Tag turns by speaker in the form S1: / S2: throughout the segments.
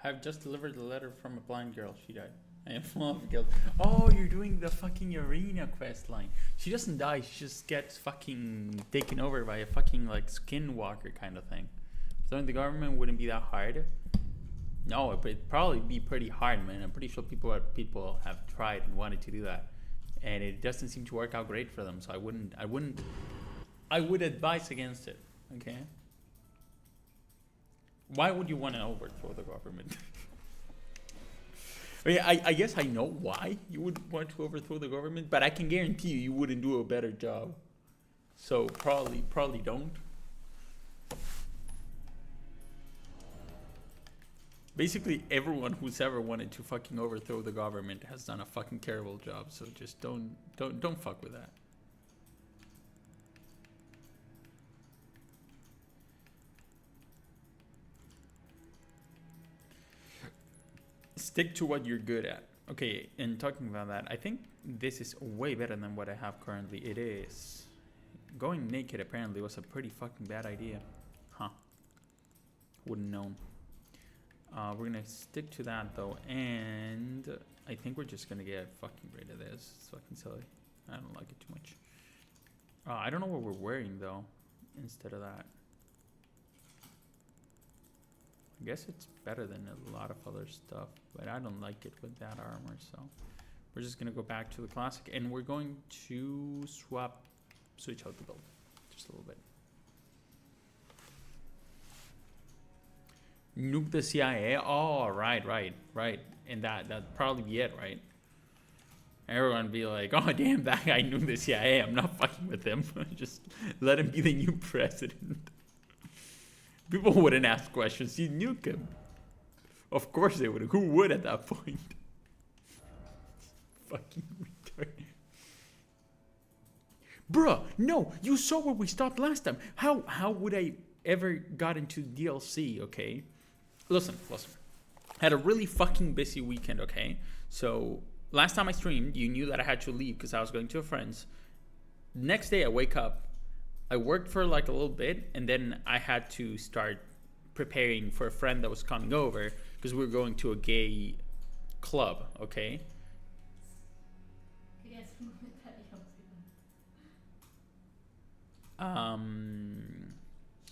S1: Have just delivered the letter from a blind girl. She died. I am full of guilt. Oh, you're doing the fucking arena quest line. She doesn't die. She just gets fucking taken over by a fucking like skinwalker kind of thing. So the government wouldn't be that hard. No, it'd probably be pretty hard, man. I'm pretty sure people have tried and wanted to do that, and it doesn't seem to work out great for them. So I would advise against it. Okay. Why would you want to overthrow the government? I mean, I guess I know why you would want to overthrow the government, but I can guarantee you wouldn't do a better job. So probably don't. Basically, everyone who's ever wanted to fucking overthrow the government has done a fucking terrible job. So just don't fuck with that. Stick to what you're good at. Okay, and talking about that, I think this is way better than what I have currently. It is. Going naked apparently was a pretty fucking bad idea. Huh. Wouldn't know. We're gonna stick to that though, and I think we're just gonna get fucking rid of this. It's fucking silly. I don't like it too much. I don't know what we're wearing though, instead of that. I guess it's better than a lot of other stuff, but I don't like it with that armor, so we're just gonna go back to the classic, and we're going to switch out the build just a little bit. Nuke the CIA. Oh, right. And that'd probably be it, right? Everyone be like, oh damn, that guy knew the CIA. I'm not fucking with him. Just let him be the new president. People wouldn't ask questions. You nuke him. Of course they would. Who would at that point? Fucking retard. Bruh, no, you saw where we stopped last time. How would I ever got into DLC, okay? Listen. Had a really fucking busy weekend, okay? So last time I streamed, you knew that I had to leave because I was going to a friend's. Next day I wake up. I worked for like a little bit, and then I had to start preparing for a friend that was coming over because we were going to a gay club, okay?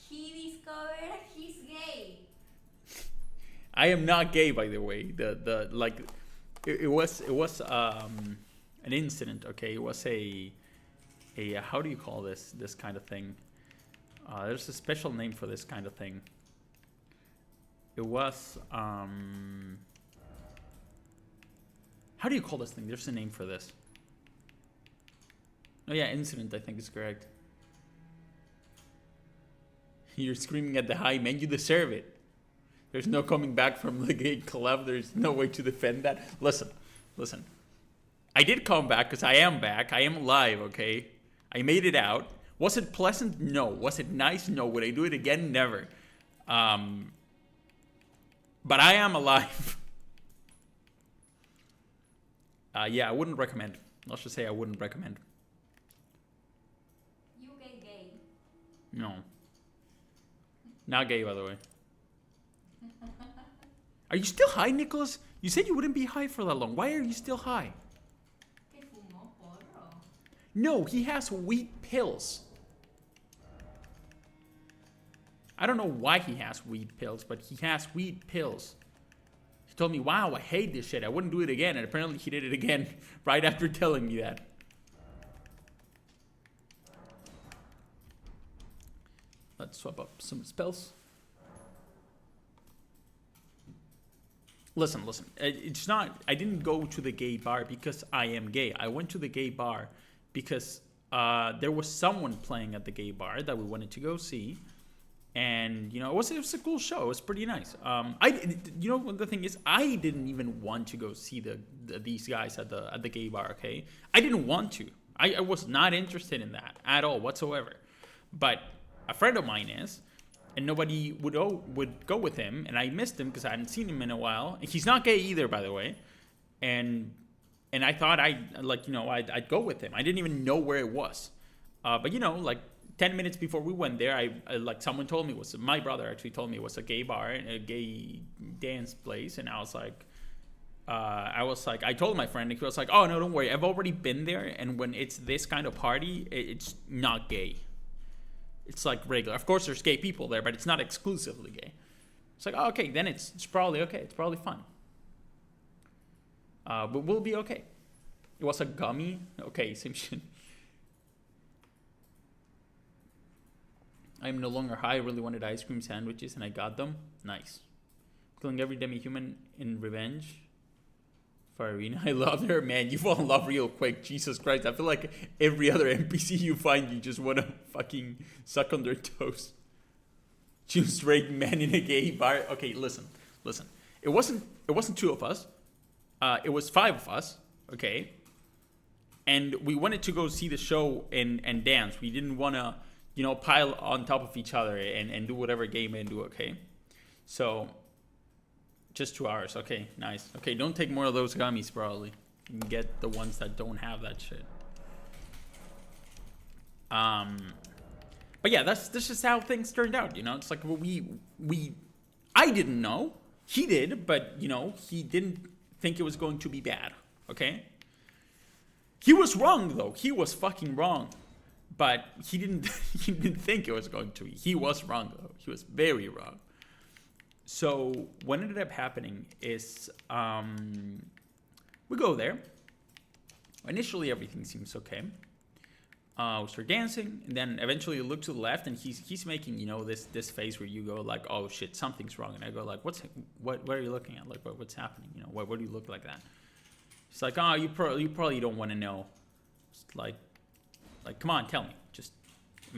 S2: He discovered he's gay.
S1: I am not gay, by the way. It was an incident, okay? It was a how do you call this kind of thing? There's a special name for this kind of thing. It was how do you call this thing? There's a name for this. Oh yeah, incident I think is correct. You're screaming at the high man, you deserve it. There's no coming back from the gay club. There's no way to defend that. Listen. I did come back because I am back. I am alive, okay? I made it out. Was it pleasant? No. Was it nice? No. Would I do it again? Never. But I am alive. Yeah, I wouldn't recommend. Let's just say I wouldn't recommend.
S2: You get gay.
S1: No. Not gay, by the way. Are you still high, Nicholas? You said you wouldn't be high for that long. Why are you still high? No, he has weed pills. I don't know why he has weed pills, but he has weed pills. He told me, wow, I hate this shit. I wouldn't do it again. And apparently he did it again right after telling me that. Let's swap up some spells. Listen. It's not, I didn't go to the gay bar because I am gay. I went to the gay bar because there was someone playing at the gay bar that we wanted to go see. And, you know, it was a cool show. It was pretty nice. You know, the thing is, I didn't even want to go see these guys at the gay bar, okay? I didn't want to. I was not interested in that at all whatsoever. But a friend of mine is, and nobody would go with him, and I missed him because I hadn't seen him in a while. And he's not gay either, by the way. And I thought I'd go with him. I didn't even know where it was. But, you know, like, 10 minutes before we went there, I like someone told me, was my brother actually told me it was a gay bar and a gay dance place, and I was like, I told my friend, and he was like, oh no, don't worry, I've already been there, and when it's this kind of party, it's not gay. It's like regular. Of course, there's gay people there, but it's not exclusively gay. It's like, oh, okay, then it's probably okay. It's probably fun. But we'll be okay. It was a gummy. Okay, same shit. I'm no longer high. I really wanted ice cream sandwiches, and I got them. Nice. Killing every demi-human in revenge. For Irina, I love her. Man, you fall in love real quick. Jesus Christ. I feel like every other NPC you find, you just want to fucking suck on their toes. Two straight men in a gay bar. Okay, listen. It wasn't two of us. It was 5 of us. Okay. And we wanted to go see the show and dance. We didn't want to, pile on top of each other and do whatever gay men do. Okay. So, just 2 hours. Okay, nice. Okay, don't take more of those gummies, probably. You can get the ones that don't have that shit. But yeah, that's just how things turned out. It's like I didn't know. He did, but he didn't think it was going to be bad. Okay. He was wrong though. He was fucking wrong, but he didn't think it was going to be. He was wrong though. He was very wrong. So what ended up happening is we go there. Initially, everything seems okay. We start dancing, and then eventually you look to the left, and he's making this face where you go like, oh shit, something's wrong, and I go like, what are you looking at? Like what's happening? What do you look like that? He's like, oh, you probably don't want to know. Just like come on, tell me.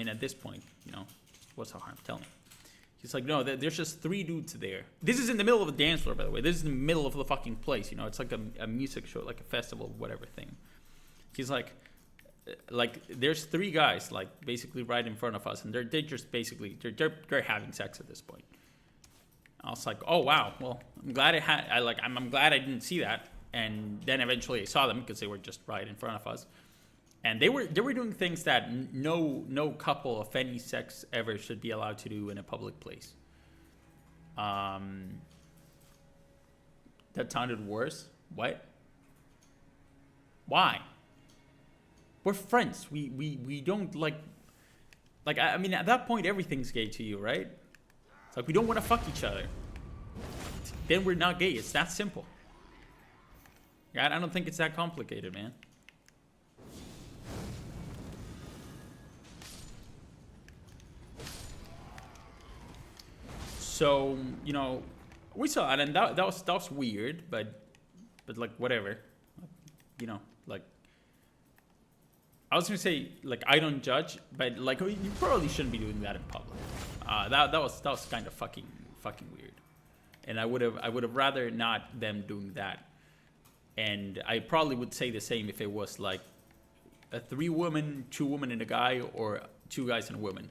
S1: At this point, what's the harm? Tell me. He's like, no, there's just 3 dudes there. This is in the middle of the dance floor, by the way. This is in the middle of the fucking place. It's like a music show, like a festival, whatever thing. He's like, there's 3 guys, like, basically right in front of us, and they're just basically, they're having sex at this point. I was like, oh, wow. Well, I'm glad I'm glad I didn't see that. And then eventually I saw them because they were just right in front of us. And they were doing things that no couple of any sex ever should be allowed to do in a public place. That sounded worse. What? Why? We're friends. We don't like at that point everything's gay to you, right? It's like we don't want to fuck each other. Then we're not gay. It's that simple. I don't think it's that complicated, man. So, we saw it, and that was weird, but like whatever, I was gonna say I don't judge, but you probably shouldn't be doing that in public. That was kind of fucking weird, and I would have rather not them doing that, and I probably would say the same if it was like a 3 women, 2 women and a guy, or 2 guys and a woman.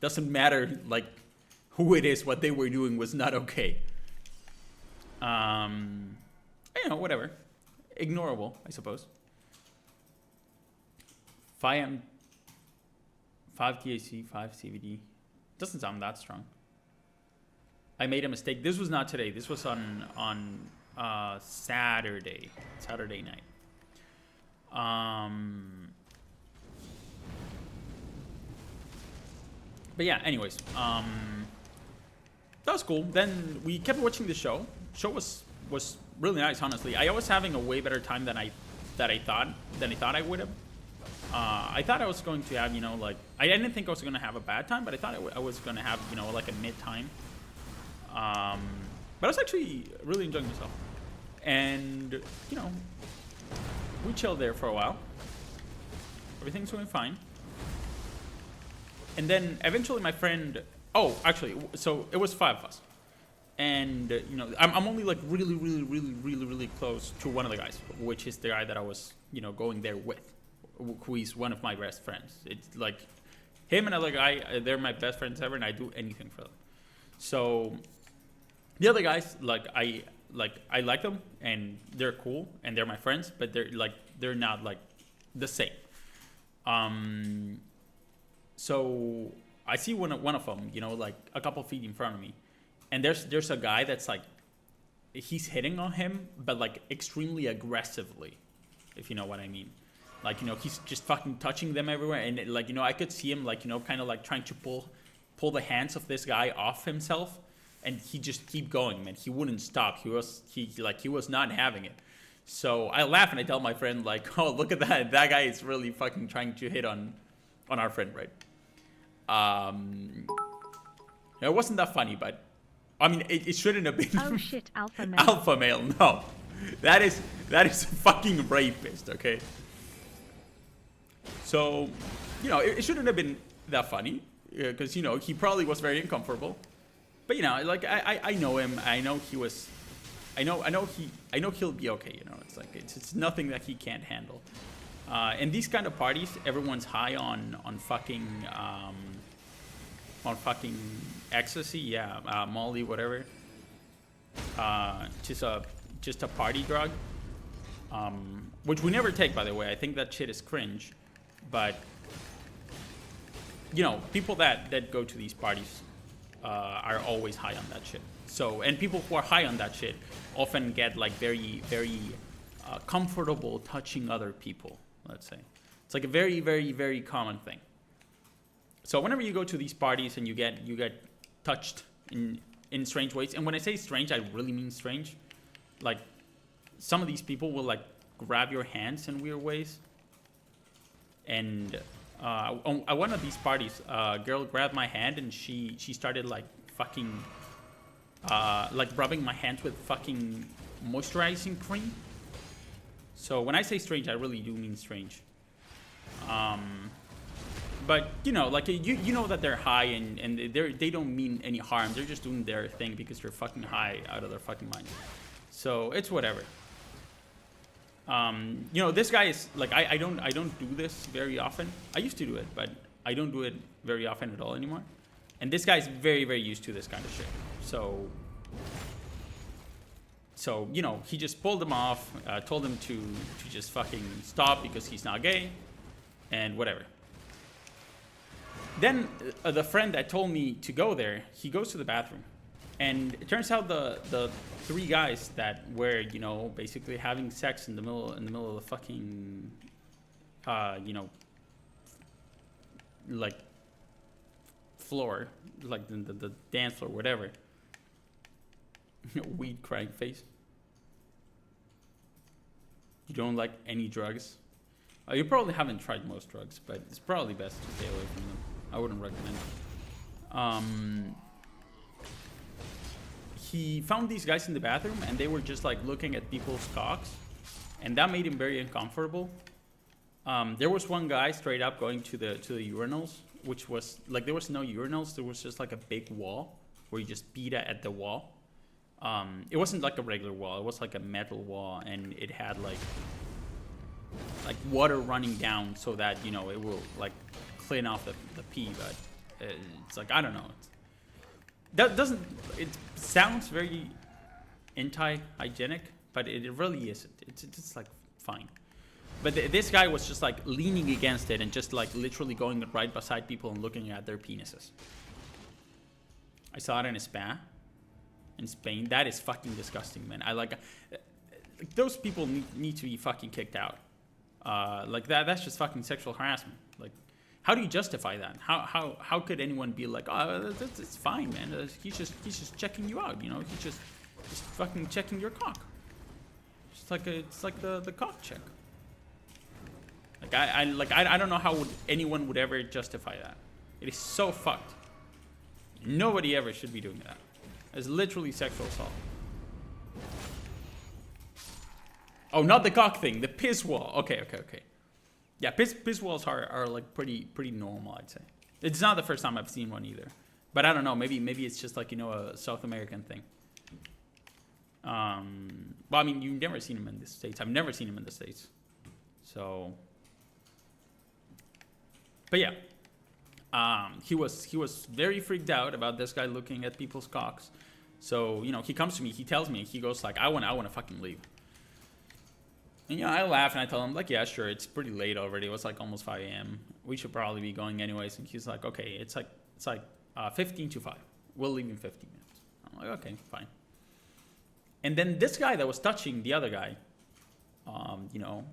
S1: Doesn't matter who it is, what they were doing was not okay. Whatever. Ignorable, I suppose. 5 THC, 5 CBD. Doesn't sound that strong. I made a mistake. This was not today. This was on Saturday night. But yeah, anyways, that was cool. Then we kept watching the show. Show was really nice, honestly. I was having a way better time than I thought I would have. I thought I was going to have, I didn't think I was going to have a bad time, but I thought I was going to have, like a mid time. But I was actually really enjoying myself. And, we chilled there for a while. Everything's going fine. And then eventually my friend, so it was 5 of us. And, I'm only really close to one of the guys, which is the guy that I was, going there with, who is one of my best friends. It's like him and another guy, they're my best friends ever, and I do anything for them. So the other guys, I like them, and they're cool, and they're my friends, but they're not the same. So I see one of them, you know, like a couple feet in front of me, and there's a guy that's like, he's hitting on him, but like extremely aggressively, if you know what I mean. Like, you know, he's just fucking touching them everywhere, and like, you know, I could see him like, you know, kind of like trying to pull the hands of this guy off himself, and he just keep going, man. He wouldn't stop. He was not having it. So I laugh and I tell my friend like, oh, look at that. That guy is really fucking trying to hit on our friend, right? It wasn't that funny, but I mean, it shouldn't have been.
S3: Oh shit, alpha male.
S1: Alpha male, no. That is a fucking rapist, okay? So, you know, it shouldn't have been that funny, because, you know, he probably was very uncomfortable. But, you know, like, I know him. I know he'll be okay, you know. It's like, it's nothing that he can't handle. In these kind of parties, everyone's high on fucking ecstasy, yeah, Molly, whatever. Just a party drug, which we never take, by the way. I think that shit is cringe, but you know, people that go to these parties are always high on that shit. So, and people who are high on that shit often get like very, very comfortable touching other people. Let's say it's like a very, very, very common thing. So whenever you go to these parties and you get touched in strange ways, and when I say strange, I really mean strange. Like, some of these people will like grab your hands in weird ways. And on one of these parties, a girl grabbed my hand and she started like fucking like rubbing my hands with fucking moisturizing cream. So when I say strange, I really do mean strange. But you know, like you know that they're high and they don't mean any harm. They're just doing their thing because they're fucking high out of their fucking minds. So it's whatever. You know, this guy is like, I don't do this very often. I used to do it, but I don't do it very often at all anymore. And this guy's very, very used to this kind of shit. So you know, he just pulled him off, told him to just fucking stop because he's not gay, and whatever. Then the friend that told me to go there, he goes to the bathroom, and it turns out the three guys that were, you know, basically having sex in the middle of the fucking, you know, like floor, like the dance floor, whatever. Weed crying face. You don't like any drugs? You probably haven't tried most drugs, but it's probably best to stay away from them. I wouldn't recommend it. He found these guys in the bathroom, and they were just like looking at people's cocks, and that made him very uncomfortable. There was one guy straight up going to the urinals, which was like, there was no urinals. There was just like a big wall where you just beat at the wall. It wasn't like a regular wall. It was like a metal wall, and it had like water running down so that, you know, it will like clean off the pee. But it's like, I don't know. It sounds very anti-hygienic, but it really isn't. It's like fine. But this guy was just like leaning against it and just like literally going right beside people and looking at their penises. I saw it in a spa in Spain. That is fucking disgusting, man. I like those people need to be fucking kicked out. Like that's just fucking sexual harassment. Like, how do you justify that? How could anyone be like, oh, it's fine, man. He's just checking you out, you know? He's just fucking checking your cock. It's like the cock check. Like I don't know how anyone would ever justify that. It is so fucked. Nobody ever should be doing that. It's literally sexual assault. Oh, not the cock thing. The piss wall. Okay. Yeah, piss walls are like pretty normal, I'd say. It's not the first time I've seen one either. But I don't know. Maybe it's just like, you know, a South American thing. Well, I mean, you've never seen him in the States. I've never seen him in the States. So, but yeah, he was very freaked out about this guy looking at people's cocks. So, you know, he comes to me, he tells me, he goes like, I want to fucking leave. And, you know, I laugh and I tell him, like, yeah, sure, it's pretty late already. It was like almost 5 a.m. We should probably be going anyways. And he's like, okay, it's like 15 to 5. We'll leave in 15 minutes. I'm like, okay, fine. And then this guy that was touching the other guy, you know,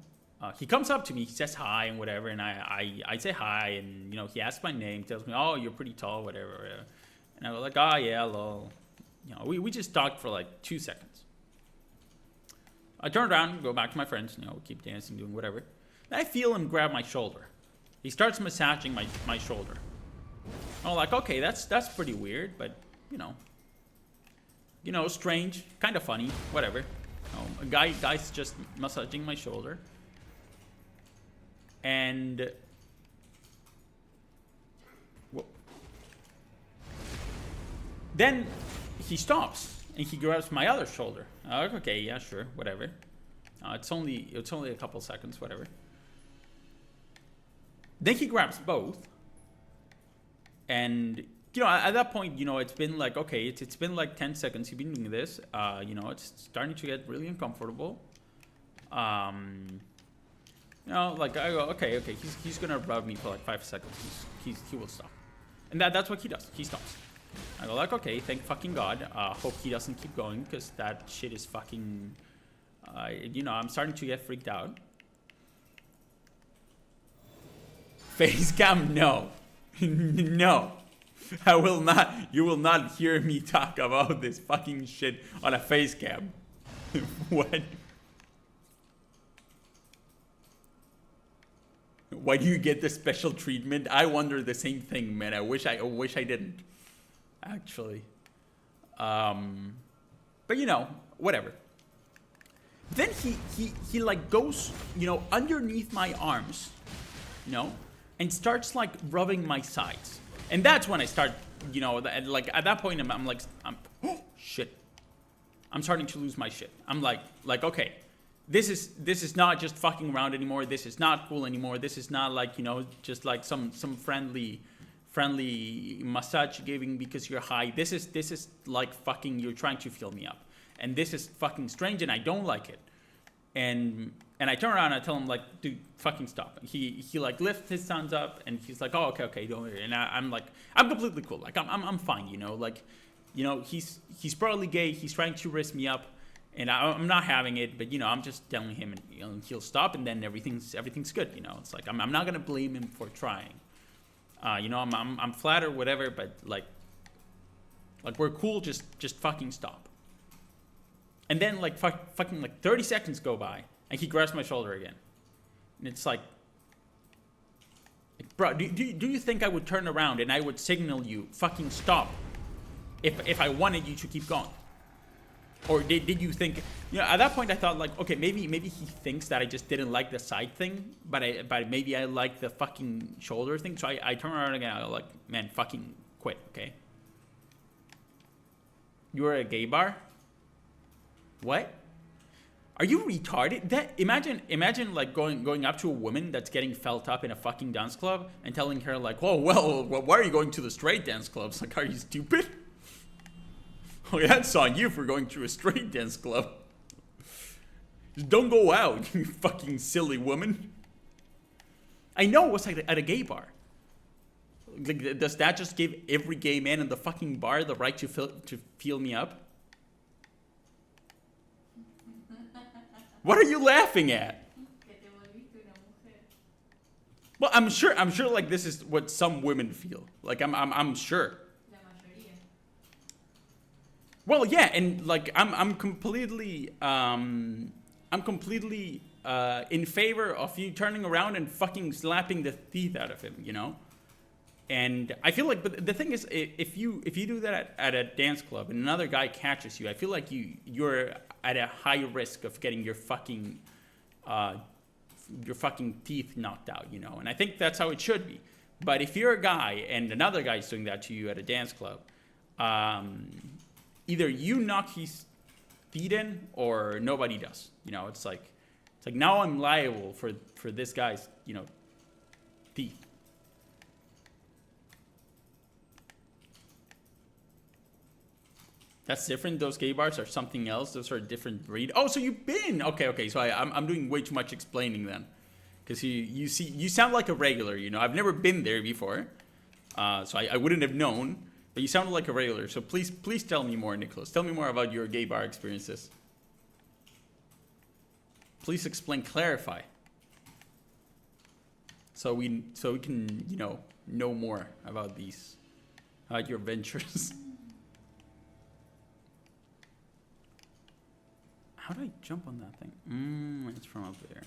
S1: he comes up to me, he says hi and whatever, and I say hi, and, you know, he asks my name, tells me, oh, you're pretty tall, whatever. And I was like, oh, yeah, lol. You know, we just talked for like 2 seconds. I turn around, go back to my friends, you know, keep dancing, doing whatever. Then I feel him grab my shoulder. He starts massaging my shoulder. I'm like, okay, that's pretty weird, but, you know, strange, kind of funny, whatever. A guy's just massaging my shoulder. And then he stops and he grabs my other shoulder. I'm like, okay, yeah, sure, whatever. It's only a couple seconds, whatever. Then he grabs both. And, you know, at that point, you know, it's been like, okay, it's been like 10 seconds. You've been doing this. You know, it's starting to get really uncomfortable. You know, like, I go, okay, he's going to rub me for like 5 seconds. He will stop. And that's what he does. He stops. I go like, okay, thank fucking God. Hope he doesn't keep going, because that shit is fucking, you know, I'm starting to get freaked out. Face cam, no. No. I will not, you will not hear me talk about this fucking shit on a face cam. What? Why do you get the special treatment? I wonder the same thing, man. I wish I didn't. Actually. But you know, whatever. Then he like goes, you know, underneath my arms, you know, and starts like rubbing my sides. And that's when I start, you know, like at that point I'm like, oh shit. I'm starting to lose my shit. I'm like, okay, this is not just fucking around anymore. This is not cool anymore. This is not like, you know, just like some friendly massage giving because you're high. This is like fucking, you're trying to fill me up. And this is fucking strange and I don't like it. And I turn around and I tell him like, dude, fucking stop. He like lifts his hands up and he's like, oh, okay, don't worry. And I'm like, I'm completely cool. Like I'm fine, you know, like, you know, he's probably gay. He's trying to risk me up and I'm not having it, but you know, I'm just telling him and, you know, he'll stop and then everything's good. You know, it's like, I'm not going to blame him for trying. You know, I'm flattered, whatever, but like we're cool. Just fucking stop. And then like fucking like 30 seconds go by, and he grabs my shoulder again, and it's like bro, do you think I would turn around and I would signal you fucking stop if I wanted you to keep going? Or did you think, you know, at that point I thought like, okay, maybe he thinks that I just didn't like the side thing, but maybe I like the fucking shoulder thing. So I turn around again, I go like, man, fucking quit, okay? You were at a gay bar? What? Are you retarded? That imagine like going up to a woman that's getting felt up in a fucking dance club and telling her like, oh well, why are you going to the straight dance clubs? Like, are you stupid? Oh, yeah, that's on you for going to a straight dance club. Just don't go out, you fucking silly woman. I know it was like at a gay bar. Like, does that just give every gay man in the fucking bar the right to feel me up? What are you laughing at? Well, I'm sure like this is what some women feel. Like I'm sure. Well, yeah, and like I'm completely in favor of you turning around and fucking slapping the teeth out of him, you know? And I feel like, but the thing is, if you do that at a dance club and another guy catches you, I feel like you're at a high risk of getting your fucking teeth knocked out, you know? And I think that's how it should be. But if you're a guy and another guy is doing that to you at a dance club, either you knock his teeth in or nobody does. You know, it's like now I'm liable for this guy's, you know, teeth. That's different. Those gay bars are something else. Those are a different breed. Oh, so you've been okay. So I'm doing way too much explaining then, because you sound like a regular. You know, I've never been there before, so I wouldn't have known. But you sounded like a regular. So please tell me more, Nicholas. Tell me more about your gay bar experiences. Please explain, clarify. So we can know more about your ventures. How do I jump on that thing? It's from up there.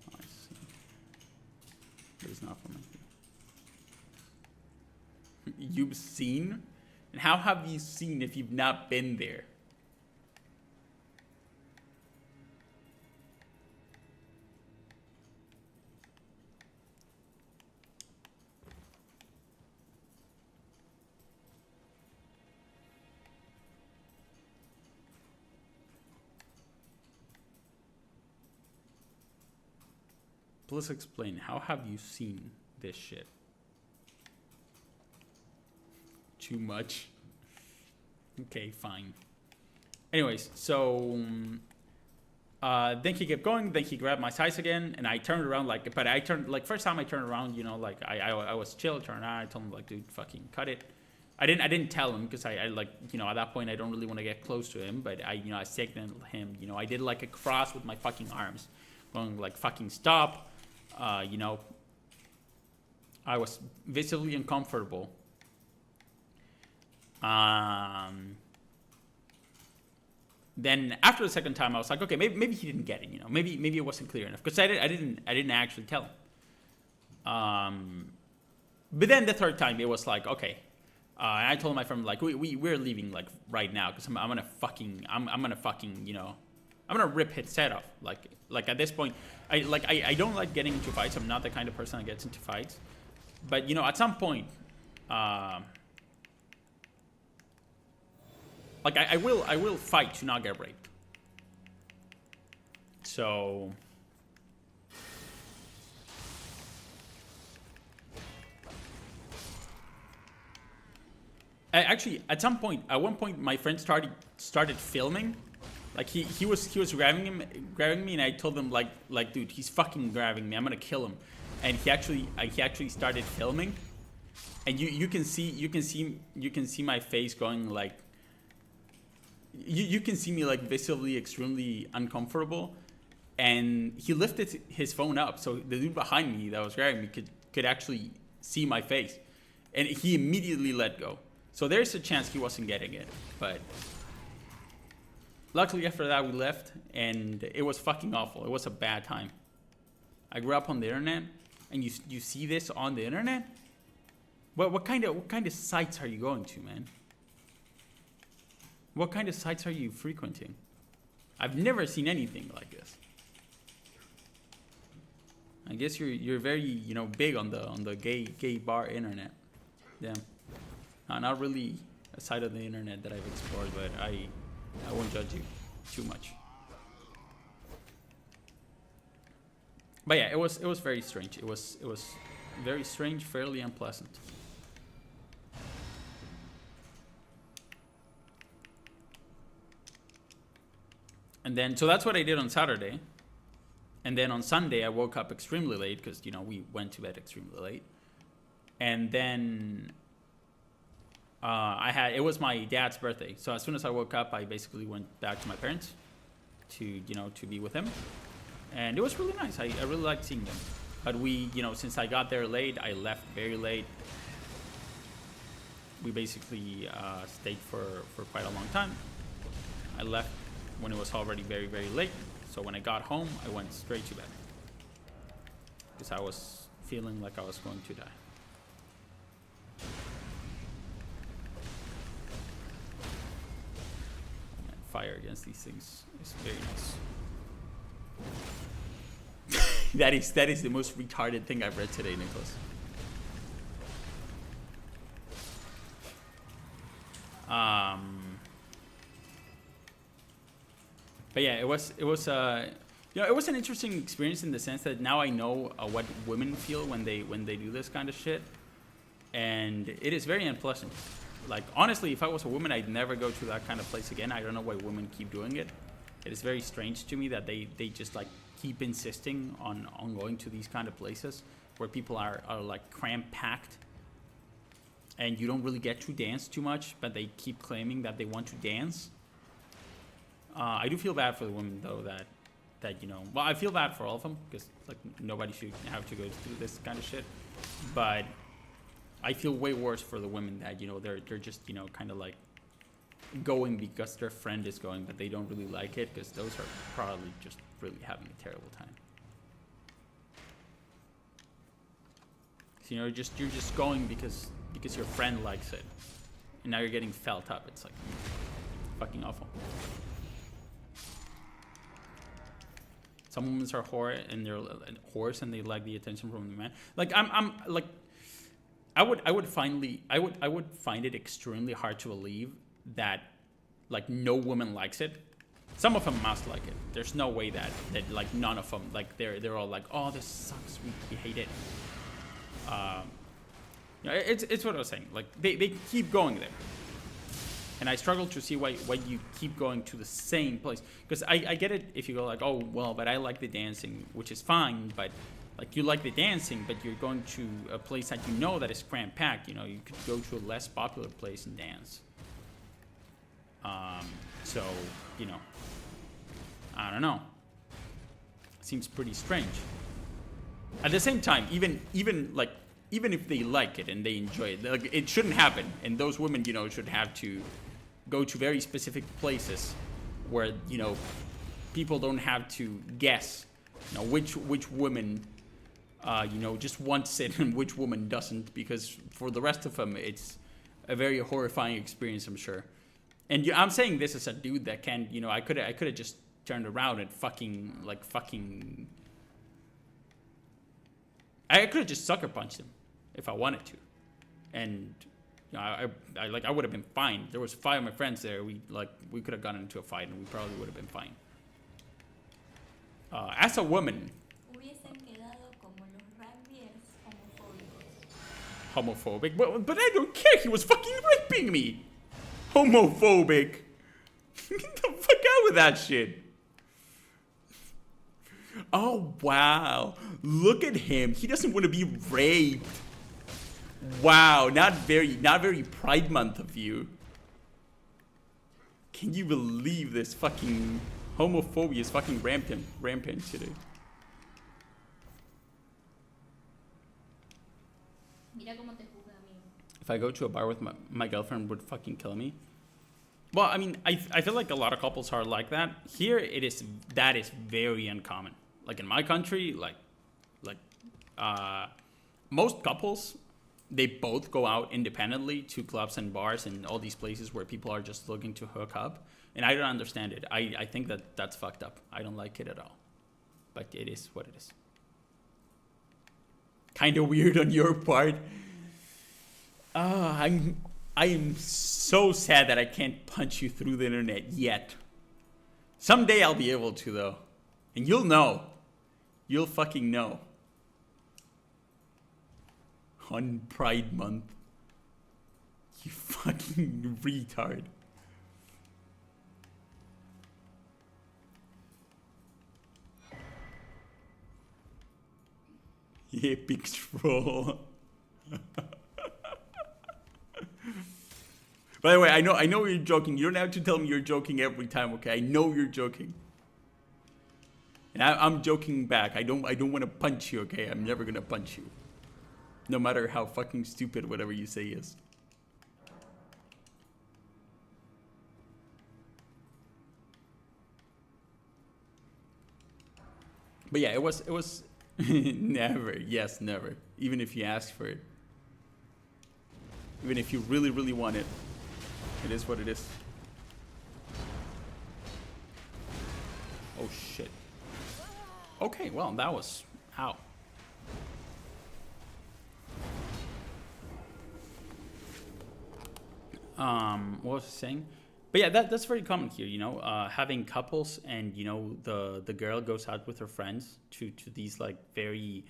S1: Oh, I see. But it's not from up there. You've seen? And how have you seen if you've not been there? Please explain. How have you seen this shit? Too much. Okay, fine. Anyways, so then he kept going. Then he grabbed my size again, and I turned around first time I turned around, I was chill, turned around. I told him dude, fucking cut it. I didn't tell him because I at that point I don't really want to get close to him, but I signaled him. I did a cross with my fucking arms, going fucking stop. I was visibly uncomfortable. Then after the second time, I was like, okay, maybe he didn't get it. Maybe it wasn't clear enough because I didn't actually tell him. But then the third time, it was okay. And I told my friend we're leaving right now because I'm gonna fucking rip his head off. At this point, I don't like getting into fights. I'm not the kind of person that gets into fights. But at some point, I will fight to not get raped. So actually, at one point, my friend started filming. He was grabbing me, and I told him dude, he's fucking grabbing me. I'm gonna kill him. And he actually started filming, and you can see my face going you can see me visibly extremely uncomfortable, and he lifted his phone up so the dude behind me that was grabbing me could actually see my face, and he immediately let go. So there's a chance he wasn't getting it, but luckily after that we left, and it was fucking awful. It was a bad time. I grew up on the internet, and you see this on the internet. What kind of sites are you going to, man? What kind of sites are you frequenting? I've never seen anything like this. I guess you're very big on the gay bar internet. Yeah, not really a side of the internet that I've explored, but I won't judge you too much. But yeah, it was very strange. It was very strange, fairly unpleasant. And then, so that's what I did on Saturday. And then on Sunday, I woke up extremely late because, we went to bed extremely late. And then it was my dad's birthday. So as soon as I woke up, I basically went back to my parents to be with him. And it was really nice. I really liked seeing them. But we, since I got there late, I left very late. We basically stayed for quite a long time. I left when it was already very, very late. So when I got home, I went straight to bed because I was feeling like I was going to die. And fire against these things is very nice. that is the most retarded thing I've read today, Nicholas. But yeah, it was it was an interesting experience in the sense that now I know what women feel when they do this kind of shit, and it is very unpleasant. Like, honestly, if I was a woman, I'd never go to that kind of place again. I don't know why women keep doing it. It is very strange to me that they just like keep insisting on going to these kind of places where people are like cramp packed and you don't really get to dance too much, but they keep claiming that they want to dance. I do feel bad for the women though that you know, well, I feel bad for all of them because like nobody should have to go through this kind of shit, but I feel way worse for the women that, you know, they're just, you know, kind of like going because their friend is going, but they don't really like it, because those are probably just really having a terrible time. So, you know, you're just going because your friend likes it, and now you're getting felt up. It's like fucking awful. Some women are whores and they like the attention from the man. Like I'm like, I would find it extremely hard to believe that like no woman likes it. Some of them must like it. There's no way that like none of them, like they're all like, oh, this sucks, we hate it. You know, it's what I was saying. Like they keep going there, and I struggle to see why you keep going to the same place. Because I get it if you go like, oh well, but I like the dancing, which is fine, but like you like the dancing, but you're going to a place that you know that is cram packed. You know, you could go to a less popular place and dance. So, you know, I don't know. Seems pretty strange. At the same time, even if they like it and they enjoy it, like, it shouldn't happen. And those women, you know, should have to go to very specific places where, you know, people don't have to guess, you know, which woman, you know, just wants it and which woman doesn't, because for the rest of them, it's a very horrifying experience, I'm sure. And I'm saying this as a dude that can, you know, I could have just turned around and I could have just sucker punched him if I wanted to, and you know, I would have been fine. There was 5 of my friends there. We could have gotten into a fight and we probably would have been fine. As a woman,
S2: Hubiesen quedado como los rugbyers homofóbicos.
S1: homophobic, but I don't care. He was fucking raping me. Homophobic. Get the fuck out with that shit. Oh wow, look at him. He doesn't want to be raped. Wow, not very Pride Month of you. Can you believe this fucking homophobia is fucking rampant today?
S2: Mira cómo te juzga, amigo.
S1: If I go to a bar with my girlfriend would fucking kill me. Well, I mean, I feel like a lot of couples are like that. Here, that is very uncommon. Like in my country, most couples, they both go out independently to clubs and bars and all these places where people are just looking to hook up. And I don't understand it. I think that's fucked up. I don't like it at all. But it is what it is. Kind of weird on your part. I am so sad that I can't punch you through the internet yet. Someday I'll be able to, though. And you'll know. You'll fucking know. On Pride Month. You fucking retard. Yeah, big troll. By the way, I know you're joking. You don't have to tell me you're joking every time, okay? I know you're joking. And I'm joking back. I don't want to punch you, okay? I'm never gonna punch you. No matter how fucking stupid whatever you say is. But yeah, it was never. Yes, never. Even if you ask for it. Even if you really, really want it. It is what it is. Oh shit. Okay, well, that was... Ow. What was I saying? But yeah, that's very common here, you know, having couples and, you know, the girl goes out with her friends to these, like, very...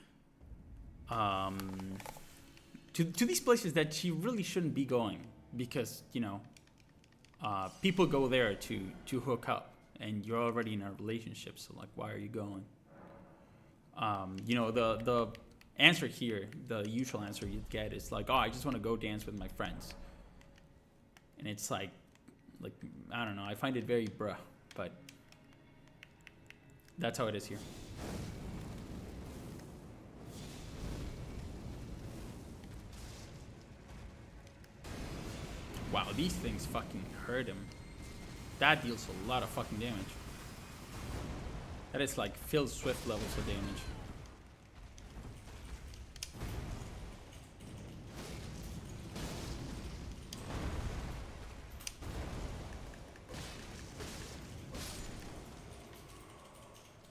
S1: to these places that she really shouldn't be going. because people go there to hook up, and you're already in a relationship. So like, why are you going? The answer here, the usual answer you'd get is like, oh, I just want to go dance with my friends. And it's like I don't know. I find it very bruh, but that's how it is here. Wow, these things fucking hurt him. That deals a lot of fucking damage. That is like Phil Swift levels of damage.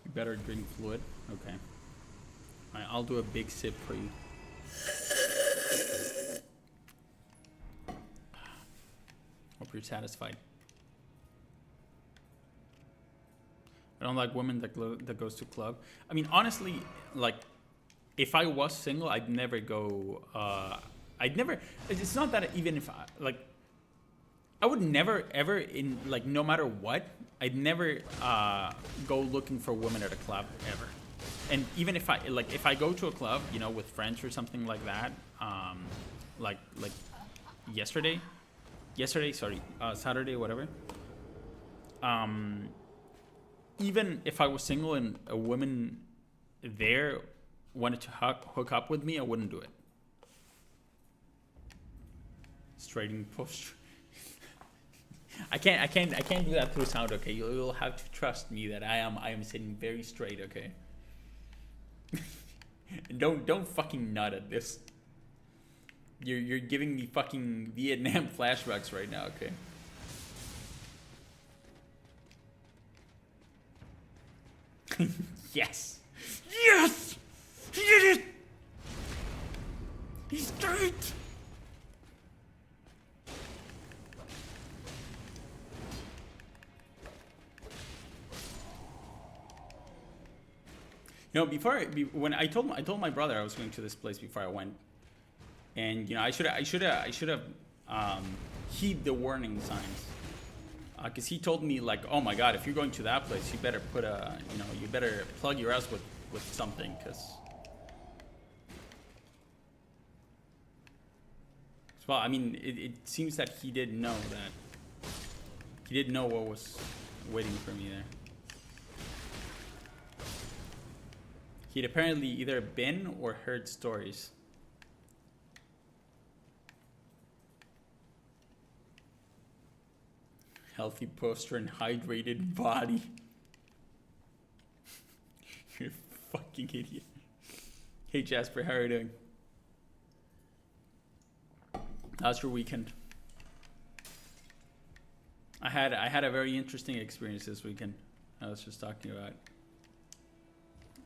S1: You better drink fluid. Okay. Alright, I'll do a big sip for you. Hope you're satisfied. I don't like women that goes to club. I mean, honestly, like, if I was single, I'd never go. It's not that even if I would never ever no matter what, I'd never go looking for women at a club ever. And even if I go to a club, with friends or something like that, like Saturday, whatever. Even if I was single and a woman there wanted to hook up with me, I wouldn't do it. Straighting posture. I can't do that through sound. Okay, you'll have to trust me that I am sitting very straight. Okay. don't fucking nut at this. You're giving me fucking Vietnam flashbacks right now. Okay. Yes! Yes! He did it! He's straight! When I told my brother I was going to this place before I went, and I should have heed the warning signs. Because he told me, like, oh my god, if you're going to that place, you better you better plug your ass with something, because... Well, I mean, it seems that he didn't know that. He didn't know what was waiting for me there. He'd apparently either been or heard stories. Healthy posture and hydrated body. You're a fucking idiot. Hey Jasper, how are you doing? How's your weekend? I had a very interesting experience this weekend. I was just talking about.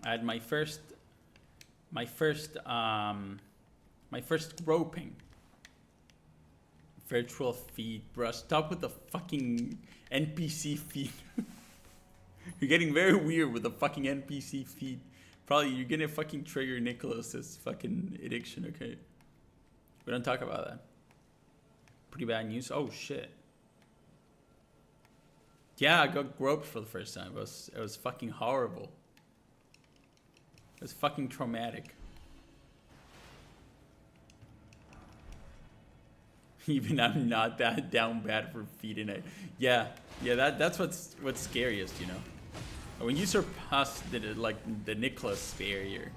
S1: I had my first groping. Virtual feed, bro. Stop with the fucking NPC feed. You're getting very weird with the fucking NPC feed. Probably you're gonna fucking trigger Nicholas's fucking addiction, okay? We don't talk about that. Pretty bad news. Oh shit. Yeah, I got groped for the first time. It was fucking horrible. It was fucking traumatic. Even I'm not that down bad for feeding it. Yeah, that's what's scariest, When you surpass the Nicholas barrier,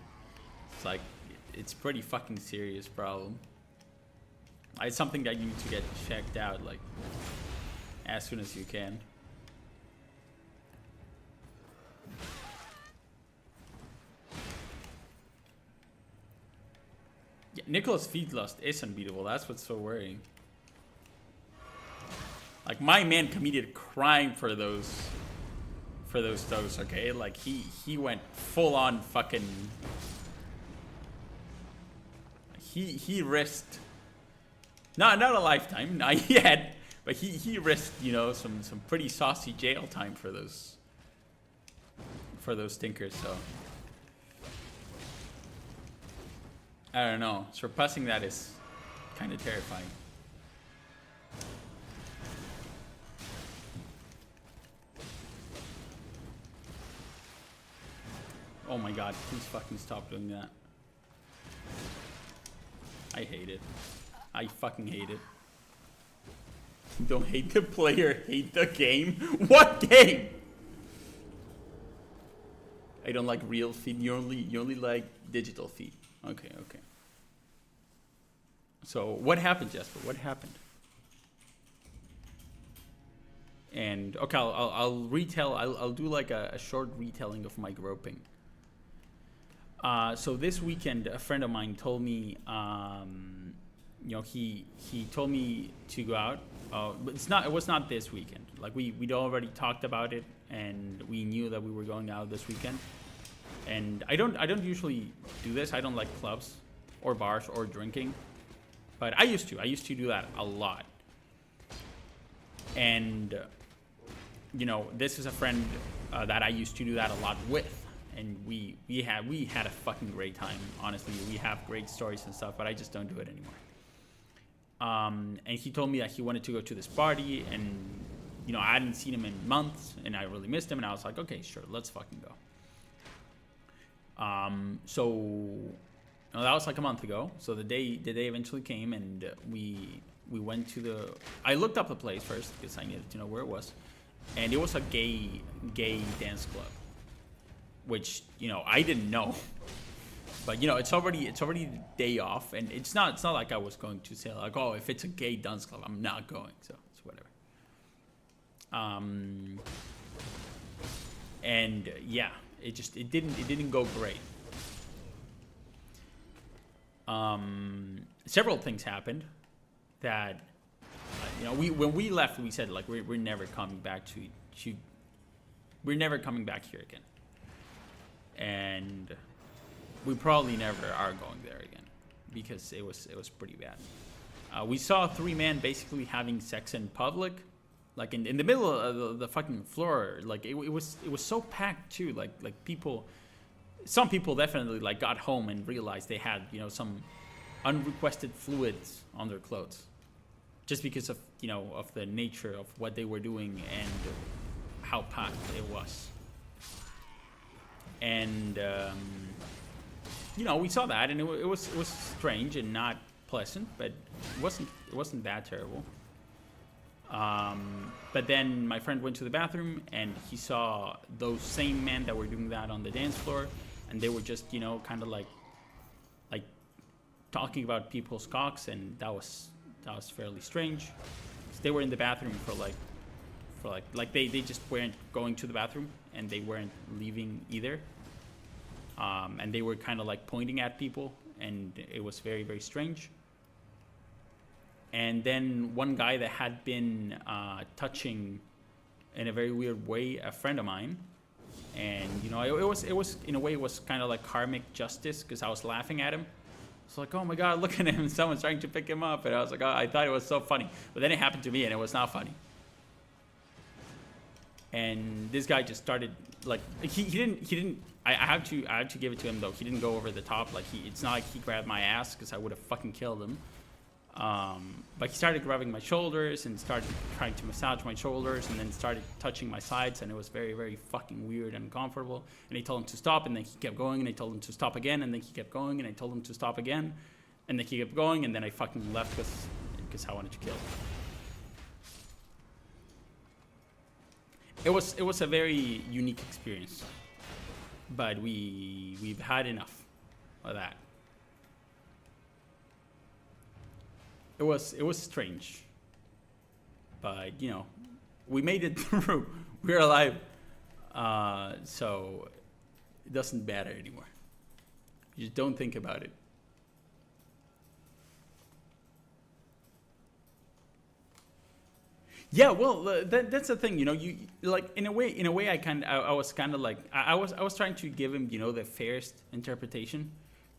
S1: it's like it's pretty fucking serious problem. It's something that you need to get checked out like as soon as you can. Yeah, Nicholas' feed lust is unbeatable. That's what's so worrying. Like, my man committed crime for those toes, okay? Like, he went full on fucking... He risked... Not a lifetime, not yet, but he risked, some pretty saucy jail time for those stinkers, so... I don't know. Surpassing that is kind of terrifying. Oh my god, please fucking stop doing that. I hate it. I fucking hate it. Don't hate the player, hate the game. What game? I don't like real feed. You only like digital feed. Okay, okay. So what happened, Jesper? What happened? And okay, I'll retell. I'll do like a short retelling of my groping. So this weekend, a friend of mine told me, you know, he told me to go out. But it was not this weekend. Like we'd already talked about it, and we knew that we were going out this weekend. And I don't usually do this. I don't like clubs or bars or drinking, but I used to do that a lot. And you know, this is a friend that I used to do that a lot with, and we had a fucking great time. Honestly, we have great stories and stuff, but I just don't do it anymore. And he told me that he wanted to go to this party, and you know, I hadn't seen him in months, and I really missed him, and I was like, okay, sure, let's fucking go. So you know, that was like a month ago. So the day eventually came, and we went to the. I looked up the place first because I needed to know where it was, and it was a gay dance club, which, you know, I didn't know. But you know, it's already the day off, and it's not like I was going to say like, oh, if it's a gay dance club, I'm not going. So it's whatever. And yeah, it didn't go great. Several things happened that you know, when we left, we said like we're never coming back we're never coming back here again, and we probably never are going there again because it was pretty bad. We saw 3 men basically having sex in public, like in the middle of the fucking floor. Like it was so packed too. Like some people definitely like got home and realized they had, you know, some unrequested fluids on their clothes, just because of, you know, of the nature of what they were doing and how packed it was. And you know, we saw that, and it was strange and not pleasant, but it wasn't that terrible. But then my friend went to the bathroom, and he saw those same men that were doing that on the dance floor, and they were just, you know, kind of like talking about people's cocks, and that was fairly strange. They were in the bathroom for they just weren't going to the bathroom, and they weren't leaving either. And they were kind of like pointing at people, and it was very, very strange. And then one guy that had been touching in a very weird way a friend of mine, and you know, it was in a way, it was kind of like karmic justice, because I was laughing at him. It's like, oh my god, look at him, someone's trying to pick him up, and I was like, oh, I thought it was so funny, but then it happened to me, and it was not funny. And this guy just started like he didn't. I have to give it to him though. He didn't go over the top. Like it's not like he grabbed my ass, because I would have fucking killed him. But he started grabbing my shoulders and started trying to massage my shoulders, and then started touching my sides, and it was very, very fucking weird and uncomfortable. And I told him to stop, and then he kept going, and I told him to stop again, and then he kept going, and I told him to stop again, and then he kept going, and then I fucking left because I wanted to kill him. It was a very unique experience, but we've had enough of that. It was strange, but you know, we made it through. We're alive, so it doesn't matter anymore. You just don't think about it. Yeah, well, that's the thing, you know. You like in a way, I was kind of like I was trying to give him, you know, the fairest interpretation.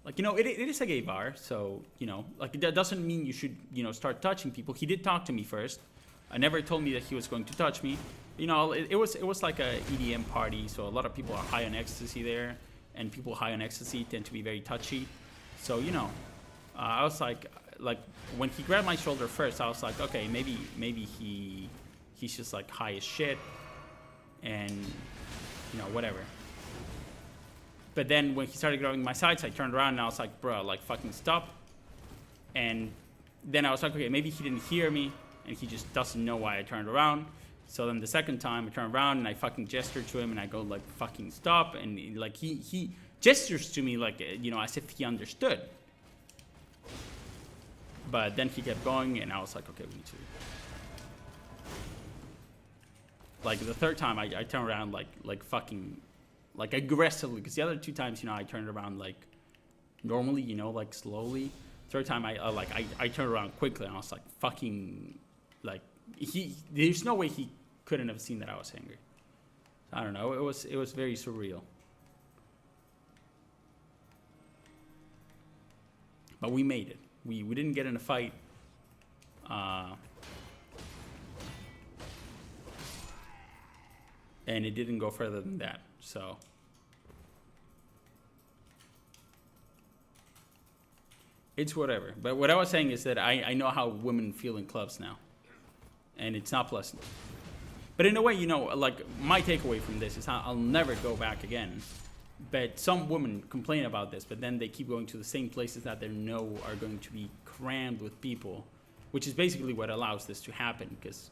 S1: Like, you know, it is a gay bar, so, you know, like that doesn't mean you should, you know, start touching people. He did talk to me first. I never told me that he was going to touch me. You know, it was like a EDM party, so a lot of people are high on ecstasy there, and people high on ecstasy tend to be very touchy. So, you know, I was like when he grabbed my shoulder first, I was like, okay, maybe he's just like high as shit, and you know, whatever. But then when he started grabbing my sides, I turned around and I was like, bro, like fucking stop. And then I was like, okay, maybe he didn't hear me and he just doesn't know why I turned around. So then the second time I turn around and I fucking gesture to him and I go like, fucking stop. And like he gestures to me like, you know, as if he understood. But then he kept going and I was like, okay, we need to. Like the third time I turned around like fucking, like aggressively. Because the other two times, you know, I turned around like normally, you know, like slowly. Third time I turned around quickly and I was like fucking, like there's no way he couldn't have seen that I was angry. I don't know, it was very surreal. But we made it. We didn't get in a fight. And it didn't go further than that. So it's whatever. But what I was saying is that I know how women feel in clubs now. And it's not pleasant. But in a way, you know, like my takeaway from this is I'll never go back again. But some women complain about this, but then they keep going to the same places that they know are going to be crammed with people, which is basically what allows this to happen. Because,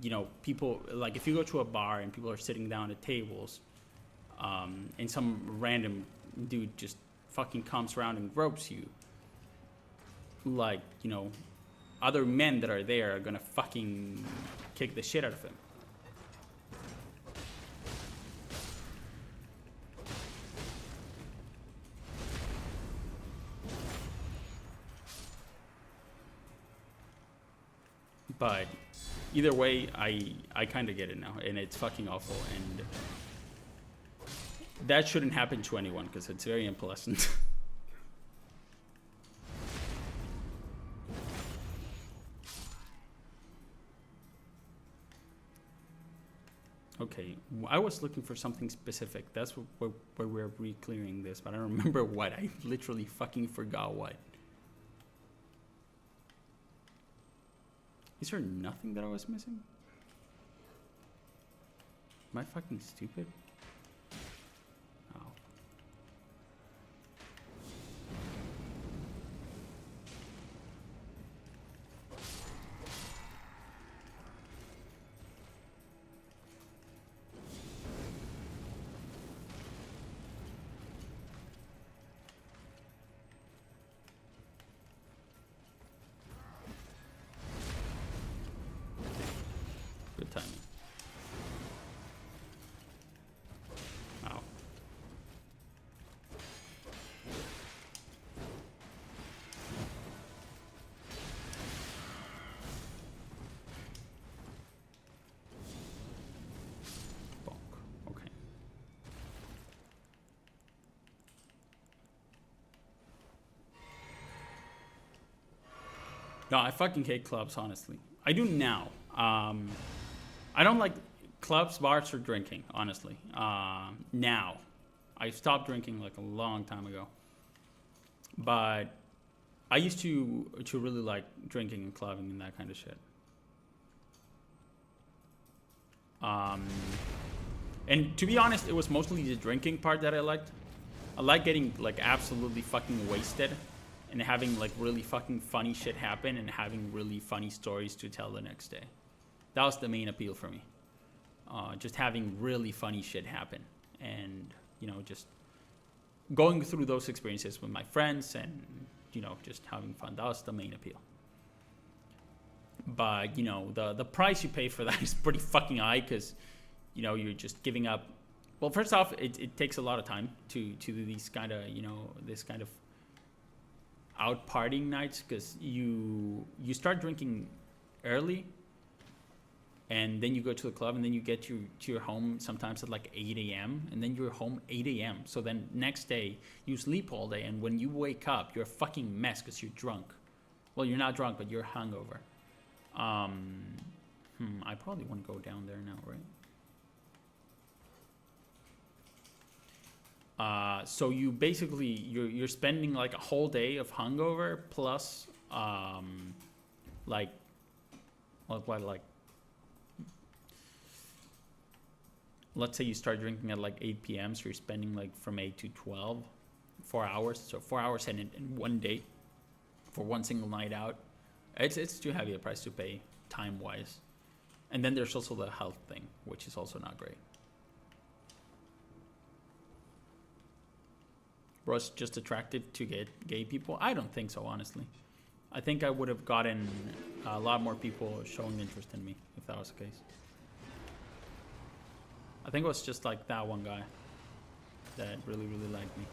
S1: you know, people, like if you go to a bar and people are sitting down at tables, and some random dude just fucking comes around and gropes you, like, you know, other men that are there are gonna fucking kick the shit out of him. But either way, I kind of get it now, and it's fucking awful, and that shouldn't happen to anyone because it's very unpleasant. Okay, I was looking for something specific. That's where we're re-clearing this, but I don't remember what. I literally fucking forgot what. Is there nothing that I was missing? Am I fucking stupid? Oh. Good timing. Wow. Bonk. Okay. No, I fucking hate clubs, honestly. I do now. I don't like clubs, bars, or drinking, honestly. Now. I stopped drinking like a long time ago. But I used to really like drinking and clubbing and that kind of shit. And to be honest, it was mostly the drinking part that I liked. I like getting like absolutely fucking wasted and having like really fucking funny shit happen and having really funny stories to tell the next day. That was the main appeal for me. Just having really funny shit happen and, you know, just going through those experiences with my friends and, you know, just having fun. That was the main appeal. But, you know, the price you pay for that is pretty fucking high because, you know, you're just giving up. Well, first off, it takes a lot of time to do these kind of, you know, this kind of out partying nights because you start drinking early and then you go to the club and then you get to your home sometimes at like 8 a.m. and then you're home 8 a.m. So then next day you sleep all day and when you wake up, you're a fucking mess because you're drunk. Well, you're not drunk, but you're hungover. I probably want to go down there now, right? So you basically, you're spending like a whole day of hungover plus like let's say you start drinking at like 8 p.m. So you're spending like from 8 to 12, 4 hours. So 4 hours in one day for one single night out. It's too heavy a price to pay time wise. And then there's also the health thing, which is also not great. Was just attracted to gay people? I don't think so, honestly. I think I would have gotten a lot more people showing interest in me if that was the case. I think it was just like that one guy that really, really liked me.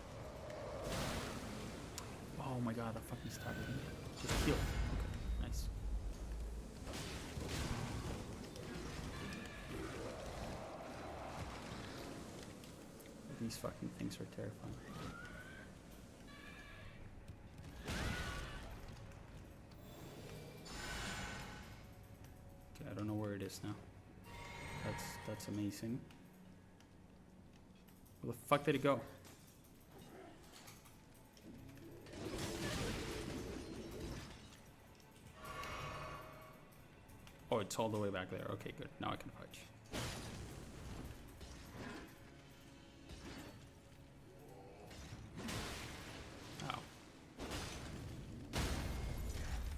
S1: Oh my god, that fucking started me. Just heal. Okay, nice. These fucking things are terrifying. Okay, I don't know where it is now. That's amazing. Where the fuck did it go? Oh, it's all the way back there. Okay, good. Now I can fudge. Ow.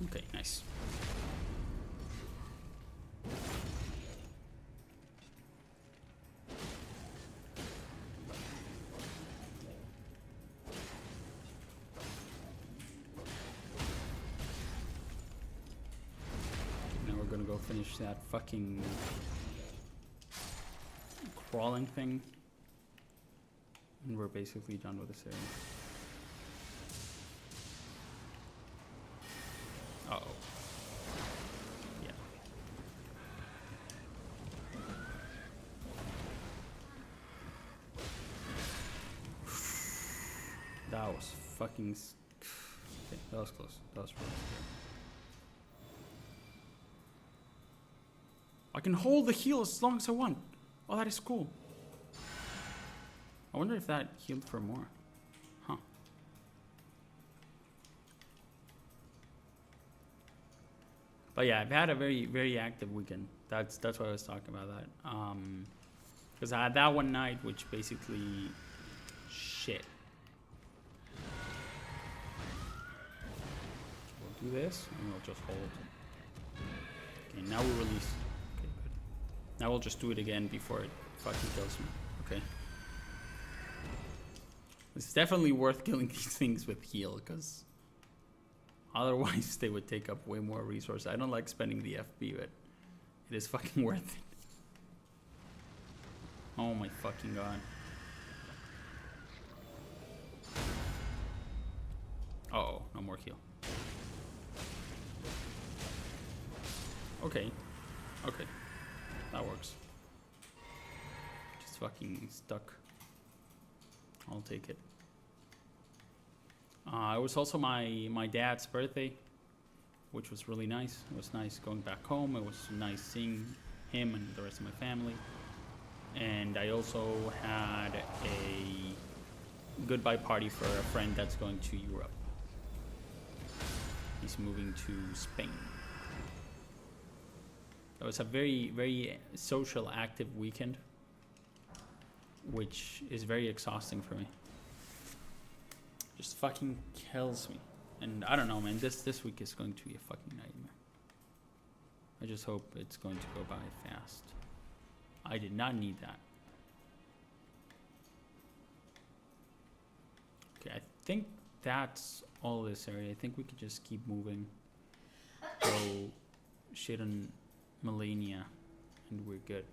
S1: Okay, nice. Go finish that fucking crawling thing, and we're basically done with this area. Uh-oh. Yeah. That was fucking okay, that was close. That was really scary. I can hold the heal as long as I want. Oh, that is cool. I wonder if that healed for more. Huh. But yeah, I've had a very, very active weekend. That's why I was talking about that. Because I had that one night, which basically shit. We'll do this, and we'll just hold. Okay, now we release. Now we'll just do it again before it fucking kills me. Okay. It's definitely worth killing these things with heal, because otherwise they would take up way more resources. I don't like spending the FP, but it is fucking worth it. Oh my fucking god. Uh-oh, no more heal. Okay. Okay. That works. Just fucking stuck. I'll take it. It was also my dad's birthday, which was really nice. It was nice going back home. It was nice seeing him and the rest of my family. And I also had a goodbye party for a friend that's going to Europe. He's moving to Spain. It was a very, very social, active weekend, which is very exhausting for me. Just fucking kills me. And I don't know, man, this week is going to be a fucking nightmare. I just hope it's going to go by fast. I did not need that. Okay, I think that's all this area. I think we could just keep moving. Go shit on Melania, and we're good.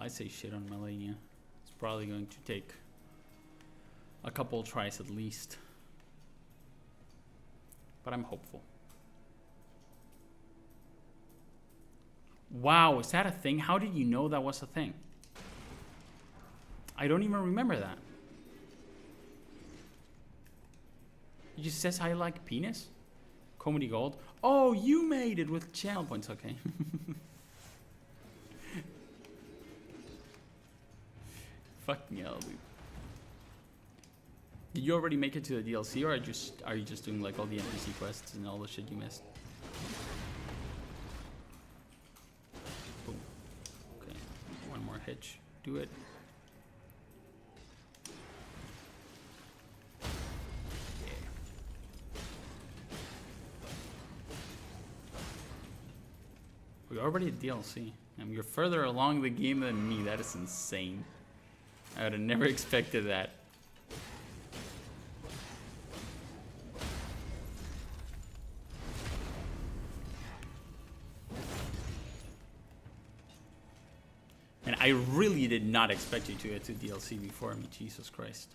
S1: I say shit on Melania. It's probably going to take a couple tries at least, but I'm hopeful. Wow, is that a thing? How did you know that was a thing? I don't even remember that. It just says I like penis. Comedy Gold. Oh, you made it with channel points. Okay. Fucking hell, dude. Did you already make it to the DLC, or are you just doing like all the NPC quests and all the shit you missed? Boom. Okay, one more hitch. Do it. Yeah. We're already at DLC. And you're further along the game than me. That is insane. I would have never expected that. And I really did not expect you to get to DLC before me. Jesus Christ.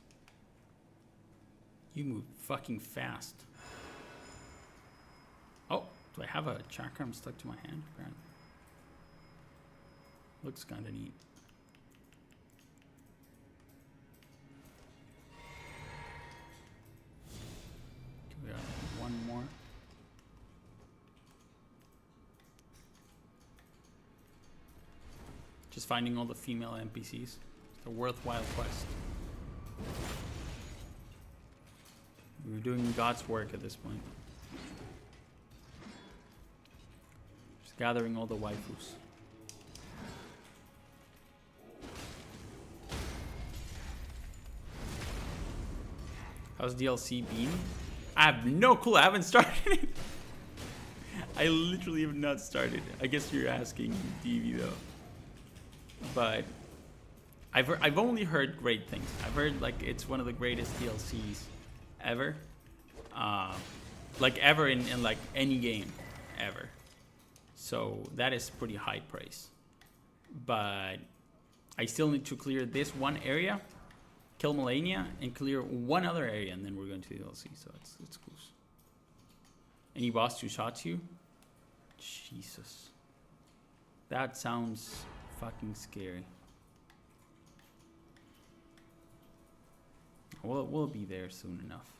S1: You move fucking fast. Oh, do I have a chakram stuck to my hand? Apparently. Looks kind of neat. We got one more. Just finding all the female NPCs. It's a worthwhile quest. We're doing God's work at this point. Just gathering all the waifus. How's DLC been? I have no clue. I haven't started it. I literally have not started. I guess you're asking DV though. But I've only heard great things. I've heard like it's one of the greatest DLCs ever. Like ever in like any game ever. So that is pretty high praise. But I still need to clear this one area, kill Melania, and clear one other area, and then we're going to the DLC. So it's close. Any boss who shot you? Jesus. That sounds fucking scary. We'll be there soon enough.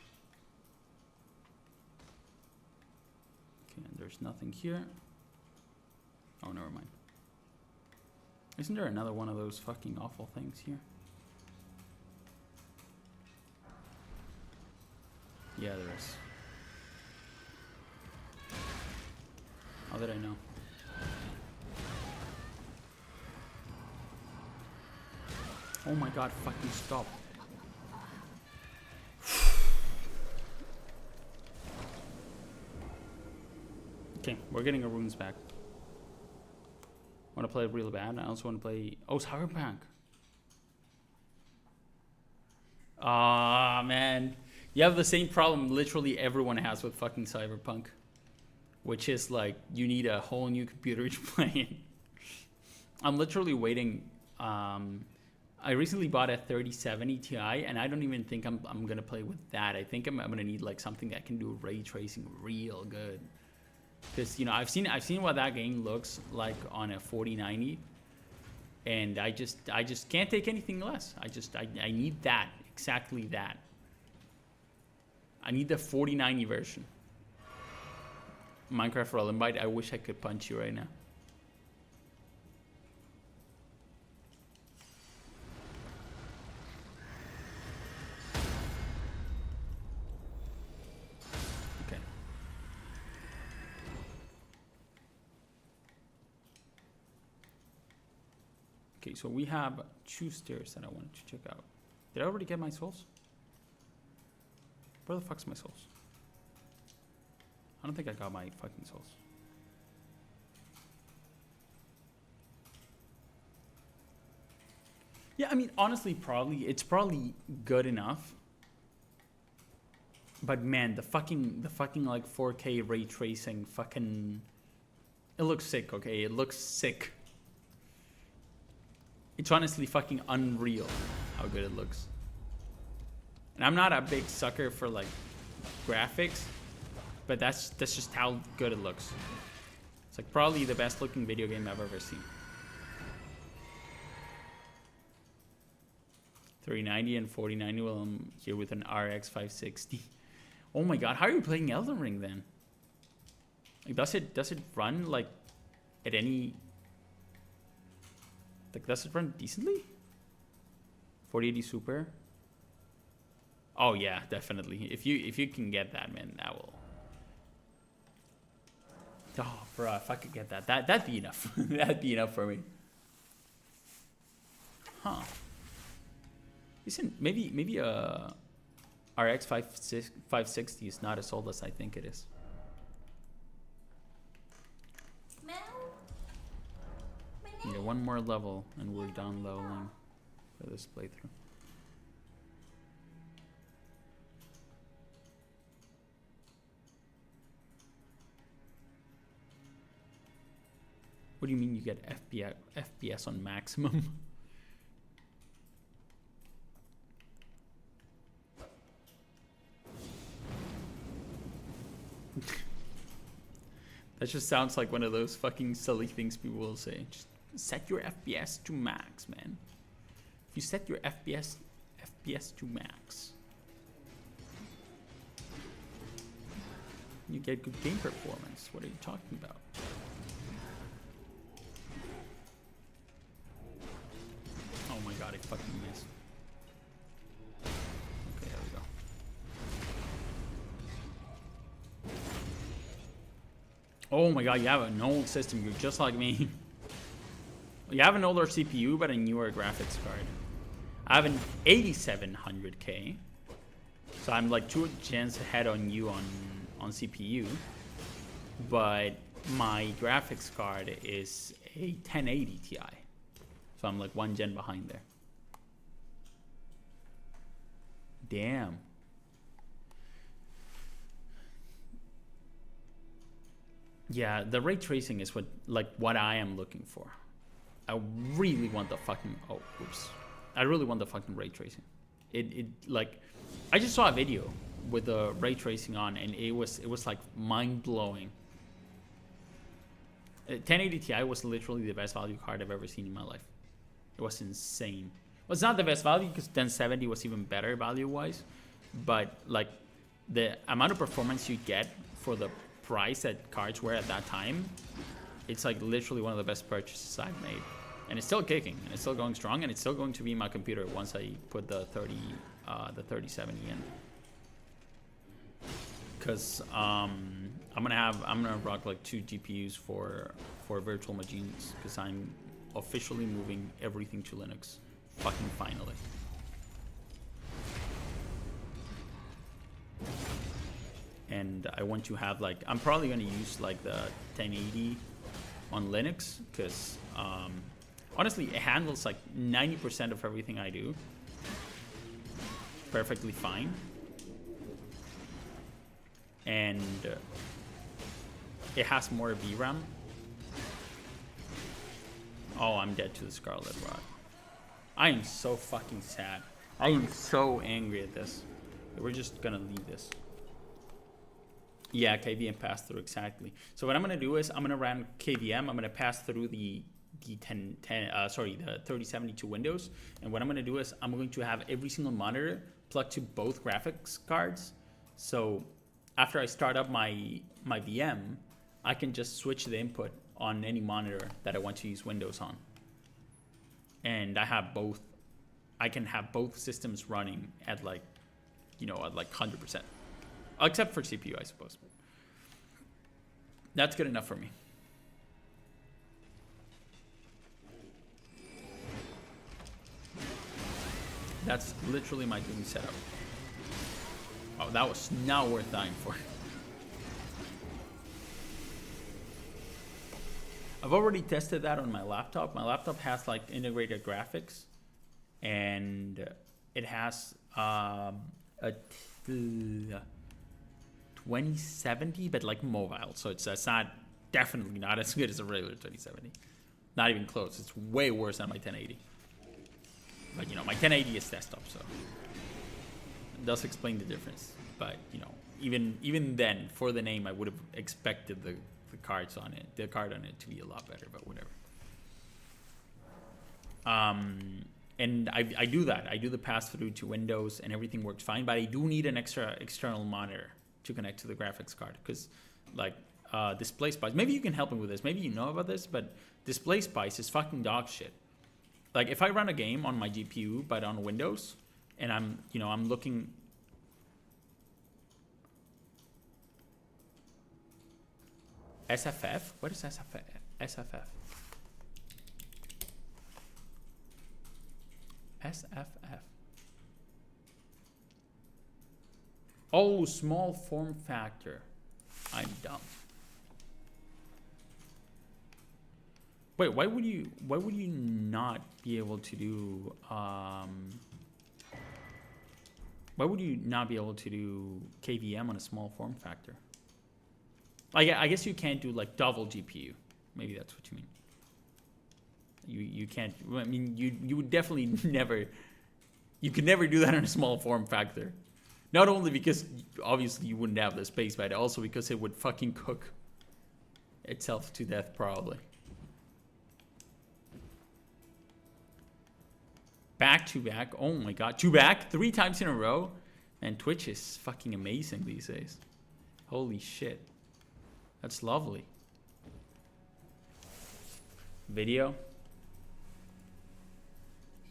S1: Okay, and there's nothing here. Oh, never mind. Isn't there another one of those fucking awful things here? Yeah, there is. How did I know? Oh my god, fucking stop. Okay, we're getting our runes back. Want to play it real bad. I also want to play... Oh, Cyberpunk. Ah, man. You have the same problem literally everyone has with fucking Cyberpunk. Which is like, you need a whole new computer to play it. I'm literally waiting... I recently bought a 3070 Ti, and I don't even think I'm going to play with that. I think I'm going to need like something that can do ray tracing real good. Because, you know, I've seen what that game looks like on a 4090, and I just can't take anything less. I need that, exactly that. I need the 4090 version. Minecraft for Elden, I wish I could punch you right now. Okay, so we have 2 stairs that I wanted to check out. Did I already get my souls? Where the fuck's my souls? I don't think I got my fucking souls. Yeah, I mean, honestly, it's probably good enough. But man, the fucking like 4K ray tracing fucking... It looks sick, okay? It looks sick. It's honestly fucking unreal how good it looks. And I'm not a big sucker for like graphics, but that's just how good it looks. It's like probably the best looking video game I've ever seen. 390 and 4090 while I'm here with an RX 560. Oh my god, how are you playing Elden Ring then? Like, does it run like at any... Like, does it run decently? 4080 Super. Oh yeah, definitely. If you can get that, man, that will. Oh, bro, if I could get that'd be enough. That'd be enough for me. Huh? Isn't maybe RX 560 is not as old as I think it is. Yeah, one more level and we're down leveling for this playthrough. What do you mean you get FPS on maximum? That just sounds like one of those fucking silly things people will say. Just set your FPS to max, man. If you set your FPS to max, you get good game performance. What are you talking about? Oh my god, I fucking missed. Okay, there we go. Oh my god, you have an old system. You're just like me. You have an older CPU, but a newer graphics card. I have an 8700K. So I'm like 2 gens ahead on you on CPU. But my graphics card is a 1080 Ti. So I'm like 1 gen behind there. Damn. Yeah, the ray tracing is what I am looking for. I really want the fucking I really want the fucking ray tracing. It like I just saw a video with the ray tracing on and it was like mind blowing. 1080 Ti was literally the best value card I've ever seen in my life. It was insane. Well, it's not the best value because 1070 was even better value wise, but like the amount of performance you get for the price that cards were at that time, it's like literally one of the best purchases I've made. And it's still kicking and it's still going strong and it's still going to be my computer once I put the 3070 in. Cause I'm gonna rock like 2 GPUs for virtual machines because I'm officially moving everything to Linux. Fucking finally. And I want to have like, I'm probably gonna use like the 1080 on Linux because honestly it handles like 90% of everything I do perfectly fine. And it has more VRAM. Oh, I'm dead to the Scarlet Rot. I am so fucking sad. I am so angry at this. We're just gonna leave this. Yeah, KVM pass through, exactly. So what I'm gonna do is I'm gonna run KVM. I'm gonna pass through the 3070 to Windows. And what I'm gonna do is I'm going to have every single monitor plugged to both graphics cards. So after I start up my VM, I can just switch the input on any monitor that I want to use Windows on. And I have both. I can have both systems running at like, you know, at like 100%. Except for CPU, I suppose. That's good enough for me. That's literally my gaming setup. Oh, that was not worth dying for. I've already tested that on my laptop. My laptop has like integrated graphics, and it has a 2070, but like mobile. So it's not definitely not as good as a regular 2070. Not even close. It's way worse than my 1080. But you know, my 1080 is desktop, so it does explain the difference. But you know, even then, for the name, I would have expected the card on it to be a lot better. But whatever. And I do that. I do the pass through to Windows, and everything works fine. But I do need an extra external monitor to connect to the graphics card because, like, Display Spice. Maybe you can help me with this. Maybe you know about this, but Display Spice is fucking dog shit. Like, if I run a game on my GPU but on Windows, and I'm looking SFF? What is SFF? SFF. SFF. Oh, small form factor. I'm dumb. Wait, why would you not be able to do why would you not be able to do KVM on a small form factor? I guess you can't do like double GPU. Maybe that's what you mean. You can't. I mean, you would definitely never. You could never do that on a small form factor. Not only because obviously you wouldn't have the space, but also because it would fucking cook itself to death probably. Back to back. Oh my god, 3 times in a row. And Twitch is fucking amazing these days. Holy shit. That's lovely. Video.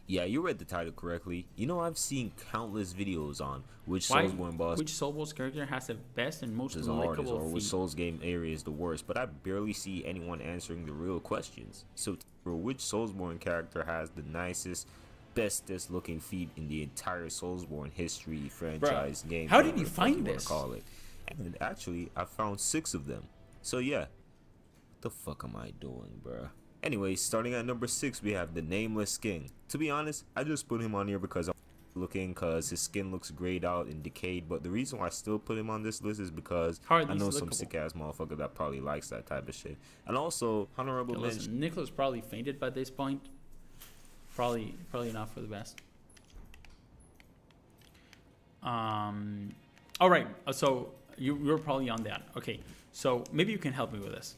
S3: Yeah, you read the title correctly. You know, I've seen countless videos on which Soulsborne boss,
S1: which Soulsborne character has the best and most
S3: is the hardest,
S1: likable
S3: or
S1: feat.
S3: which Souls game area is the worst, but I barely see anyone answering the real questions. So, for which Soulsborne character has the nicest, bestest looking feat in the entire Soulsborne history franchise game?
S1: How did you find this?
S3: Call it. And actually, I found 6 of them. So yeah, what the fuck am I doing, bruh? Anyway, starting at number 6, we have the Nameless King. To be honest, I just put him on here because I'm looking, because his skin looks grayed out and decayed. But the reason why I still put him on this list is because I know some sick ass motherfucker that probably likes that type of shit. And also, honorable mention.
S1: Nicholas probably fainted by this point. Probably not for the best. All right. So you're probably on that. Okay. So maybe you can help me with this.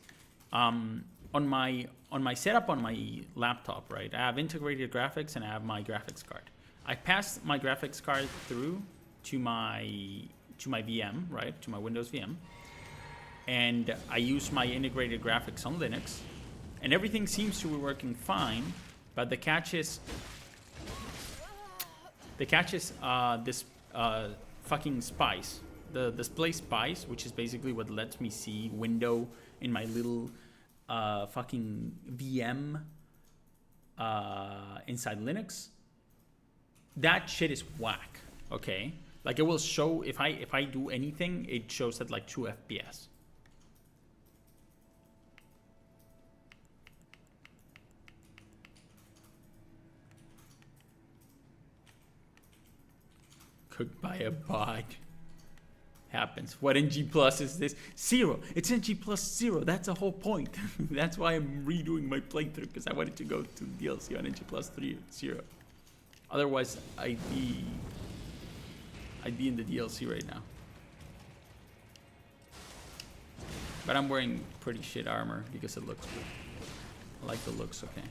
S1: On my setup on my laptop, right? I have integrated graphics and I have my graphics card. I passed my graphics card through to my VM, right? To my Windows VM. And I use my integrated graphics on Linux. And everything seems to be working fine, but the catch is this fucking spice. The display spice, which is basically what lets me see window in my little fucking VM inside Linux. That shit is whack. Okay, like it will show if I do anything, it shows at like 2 FPS. Cooked by a bot. Happens. What NG plus is this? 0. It's NG plus 0. That's the whole point. That's why I'm redoing my playthrough, because I wanted to go to DLC on NG plus 0. Otherwise, I'd be in the DLC right now. But I'm wearing pretty shit armor because it looks good. I like the looks, okay.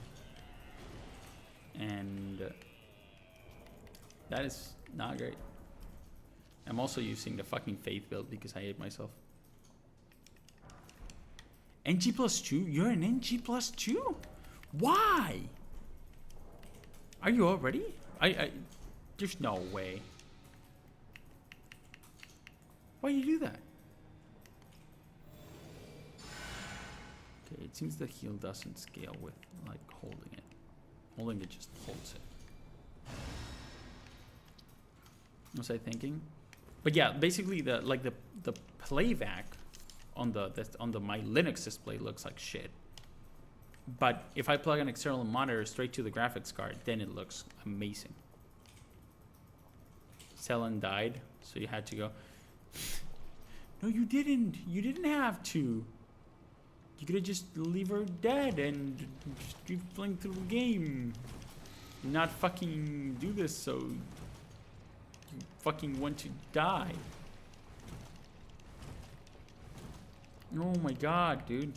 S1: And that is not great. I'm also using the fucking Faith build because I hate myself. NG plus 2? You're an NG plus 2? Why? Are you already? There's no way. Why do you do that? Okay, it seems the heal doesn't scale with like holding it. Holding it just holds it. What was I thinking? But yeah, basically the playback on the my Linux display looks like shit. But if I plug an external monitor straight to the graphics card, then it looks amazing. Selen died, so you had to go. No, you didn't. You didn't have to. You could have just leave her dead and just keep playing through the game. Not fucking do this so you fucking want to die. Oh my god, dude.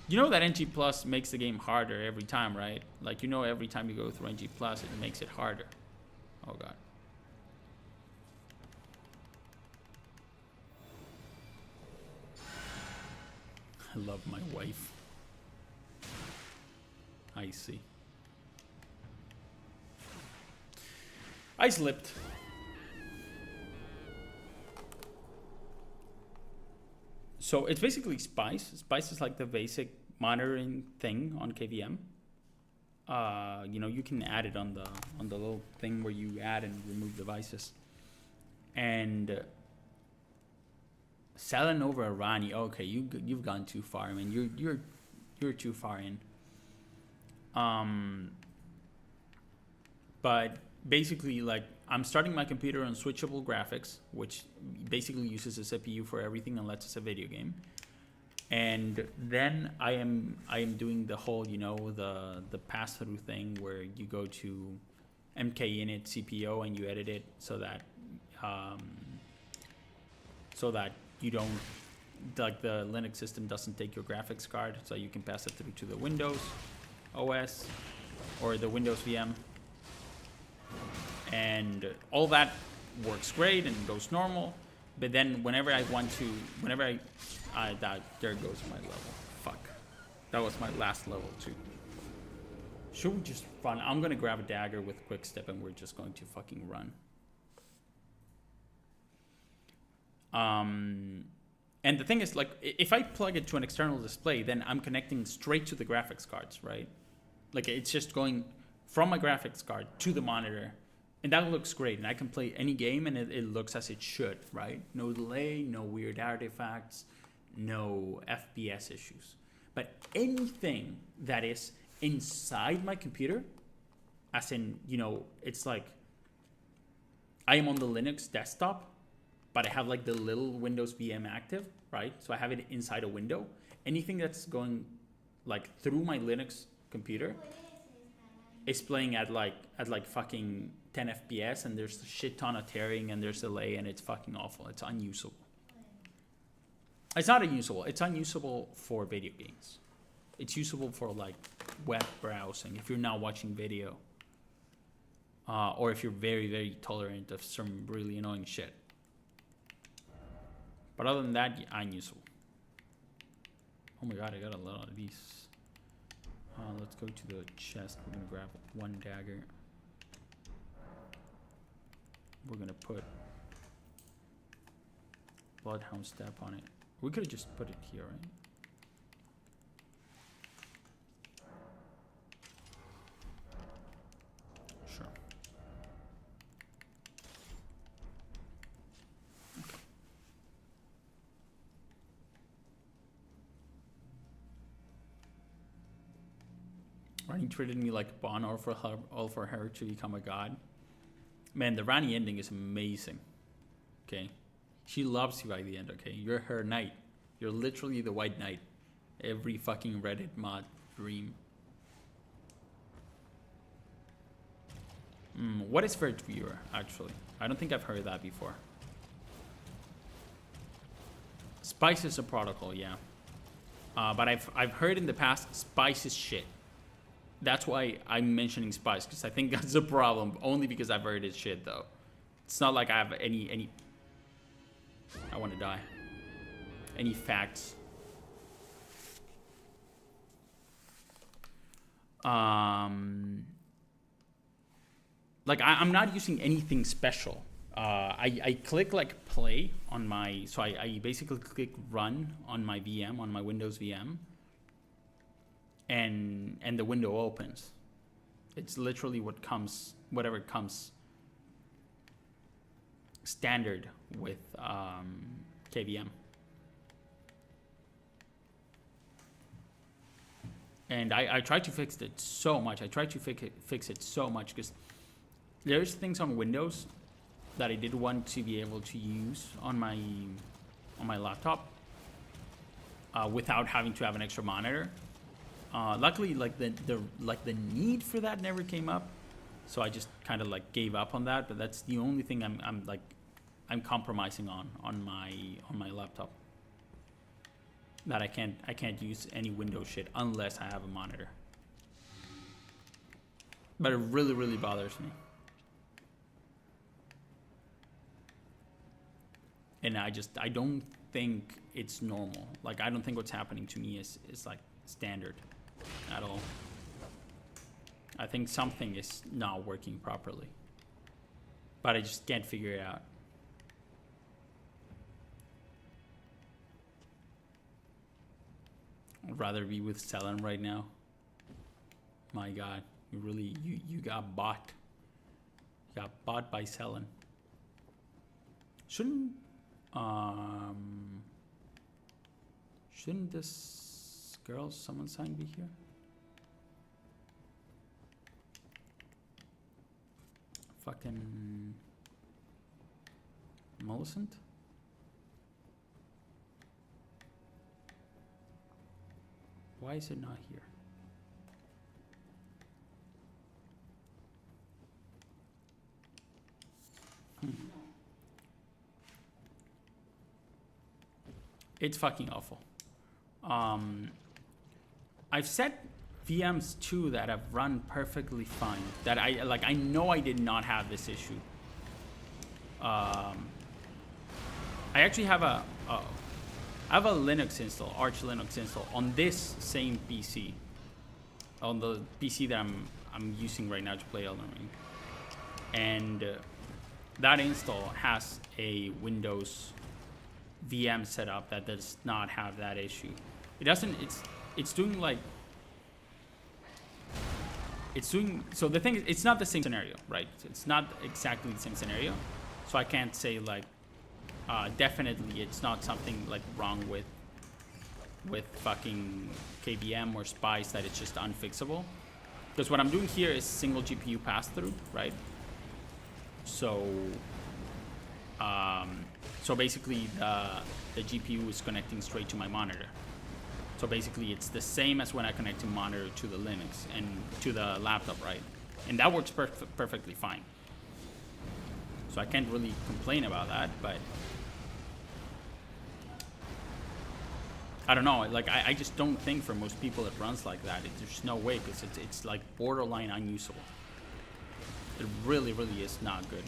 S1: You know that NG Plus makes the game harder every time, right? Like, you know, every time you go through NG Plus, it makes it harder. Oh god. I love my wife. I see. I slipped. So it's basically Spice. Spice is like the basic monitoring thing on KVM. You can add it on the little thing where you add and remove devices. And selling over a Rani, okay, you've gone too far. I mean, you're too far in. But basically, like, I'm starting my computer on switchable graphics, which basically uses a CPU for everything unless it's a video game. And then I am doing the whole, the pass-through thing where you go to mkinit CPO and you edit it so that you don't, like, the Linux system doesn't take your graphics card, so you can pass it through to the Windows OS or the Windows VM. And all that works great and goes normal. But then whenever there goes my level. Fuck. That was my last level too. Should we just run? I'm gonna grab a dagger with quick step and we're just going to fucking run. And the thing is, like, if I plug it to an external display, then I'm connecting straight to the graphics cards, right? Like, it's just going from my graphics card to the monitor. And that looks great, and I can play any game, and it looks as it should, right? No delay, no weird artifacts, no FPS issues. But anything that is inside my computer, as in, it's like I am on the Linux desktop, but I have like the little Windows VM active, right? So I have it inside a window. Anything that's going like through my Linux computer is playing at like fucking 10 FPS, and there's a shit ton of tearing and there's delay, and it's fucking awful. It's unusable. It's not unusable. It's unusable for video games. It's usable for like web browsing if you're not watching video, or if you're very, very tolerant of some really annoying shit. But other than that, unusable. Oh my god, I got a lot of these. Let's go to the chest. We're gonna grab one dagger. We're gonna put Bloodhound Step on it. We could have just put it here, right? Sure. Okay. Rani treated me like a pawn, all for her to become a god. Man, the Rani ending is amazing. Okay? She loves you by the end, okay? You're her knight. You're literally the white knight. Every fucking Reddit mod dream. What is Vert Viewer, actually? I don't think I've heard that before. Spice is a protocol, yeah. But I've heard in the past, Spice is shit. That's why I'm mentioning Spice, because I think that's a problem. Only because I've heard it's shit, though. It's not like I have any... I want to die. Any facts. Like, I'm not using anything special. I click, like, play on my... So I basically click run on my VM, on my Windows VM. And the window opens. It's literally whatever comes standard with KVM. And I tried to fix it so much. I tried to fix it so much because there's things on Windows that I did want to be able to use on my laptop without having to have an extra monitor. Luckily, like the need for that never came up, so I just kind of like gave up on that. But that's the only thing I'm compromising on my laptop. That I can't use any Windows shit unless I have a monitor. But it really, really bothers me. And I don't think it's normal. Like, I don't think what's happening to me is like standard at all. I think something is not working properly, but I just can't figure it out. I'd rather be with Selen right now. My God, you got bought. You got bought by Selen. Shouldn't this girl summon sign be here? Fucking Millicent? Why is it not here? It's fucking awful. I've set VMs too that have run perfectly fine. That I know I did not have this issue. I actually have a Linux install, Arch Linux install on this same PC, on the PC that I'm using right now to play Elden Ring, and that install has a Windows VM setup that does not have that issue. It doesn't. It's doing like. It's doing. So the thing is, it's not the same scenario, right? It's not exactly the same scenario. So I can't say like. Definitely, it's not something like wrong with fucking KVM or Spice that it's just unfixable. Because what I'm doing here is single GPU pass through, right? So. So basically, the GPU is connecting straight to my monitor. So basically, it's the same as when I connect a monitor to the Linux and to the laptop, right? And that works perfectly fine. So I can't really complain about that, but I don't know. Like I just don't think for most people it runs like that. There's no way, because it's like borderline unusable. It really is not good.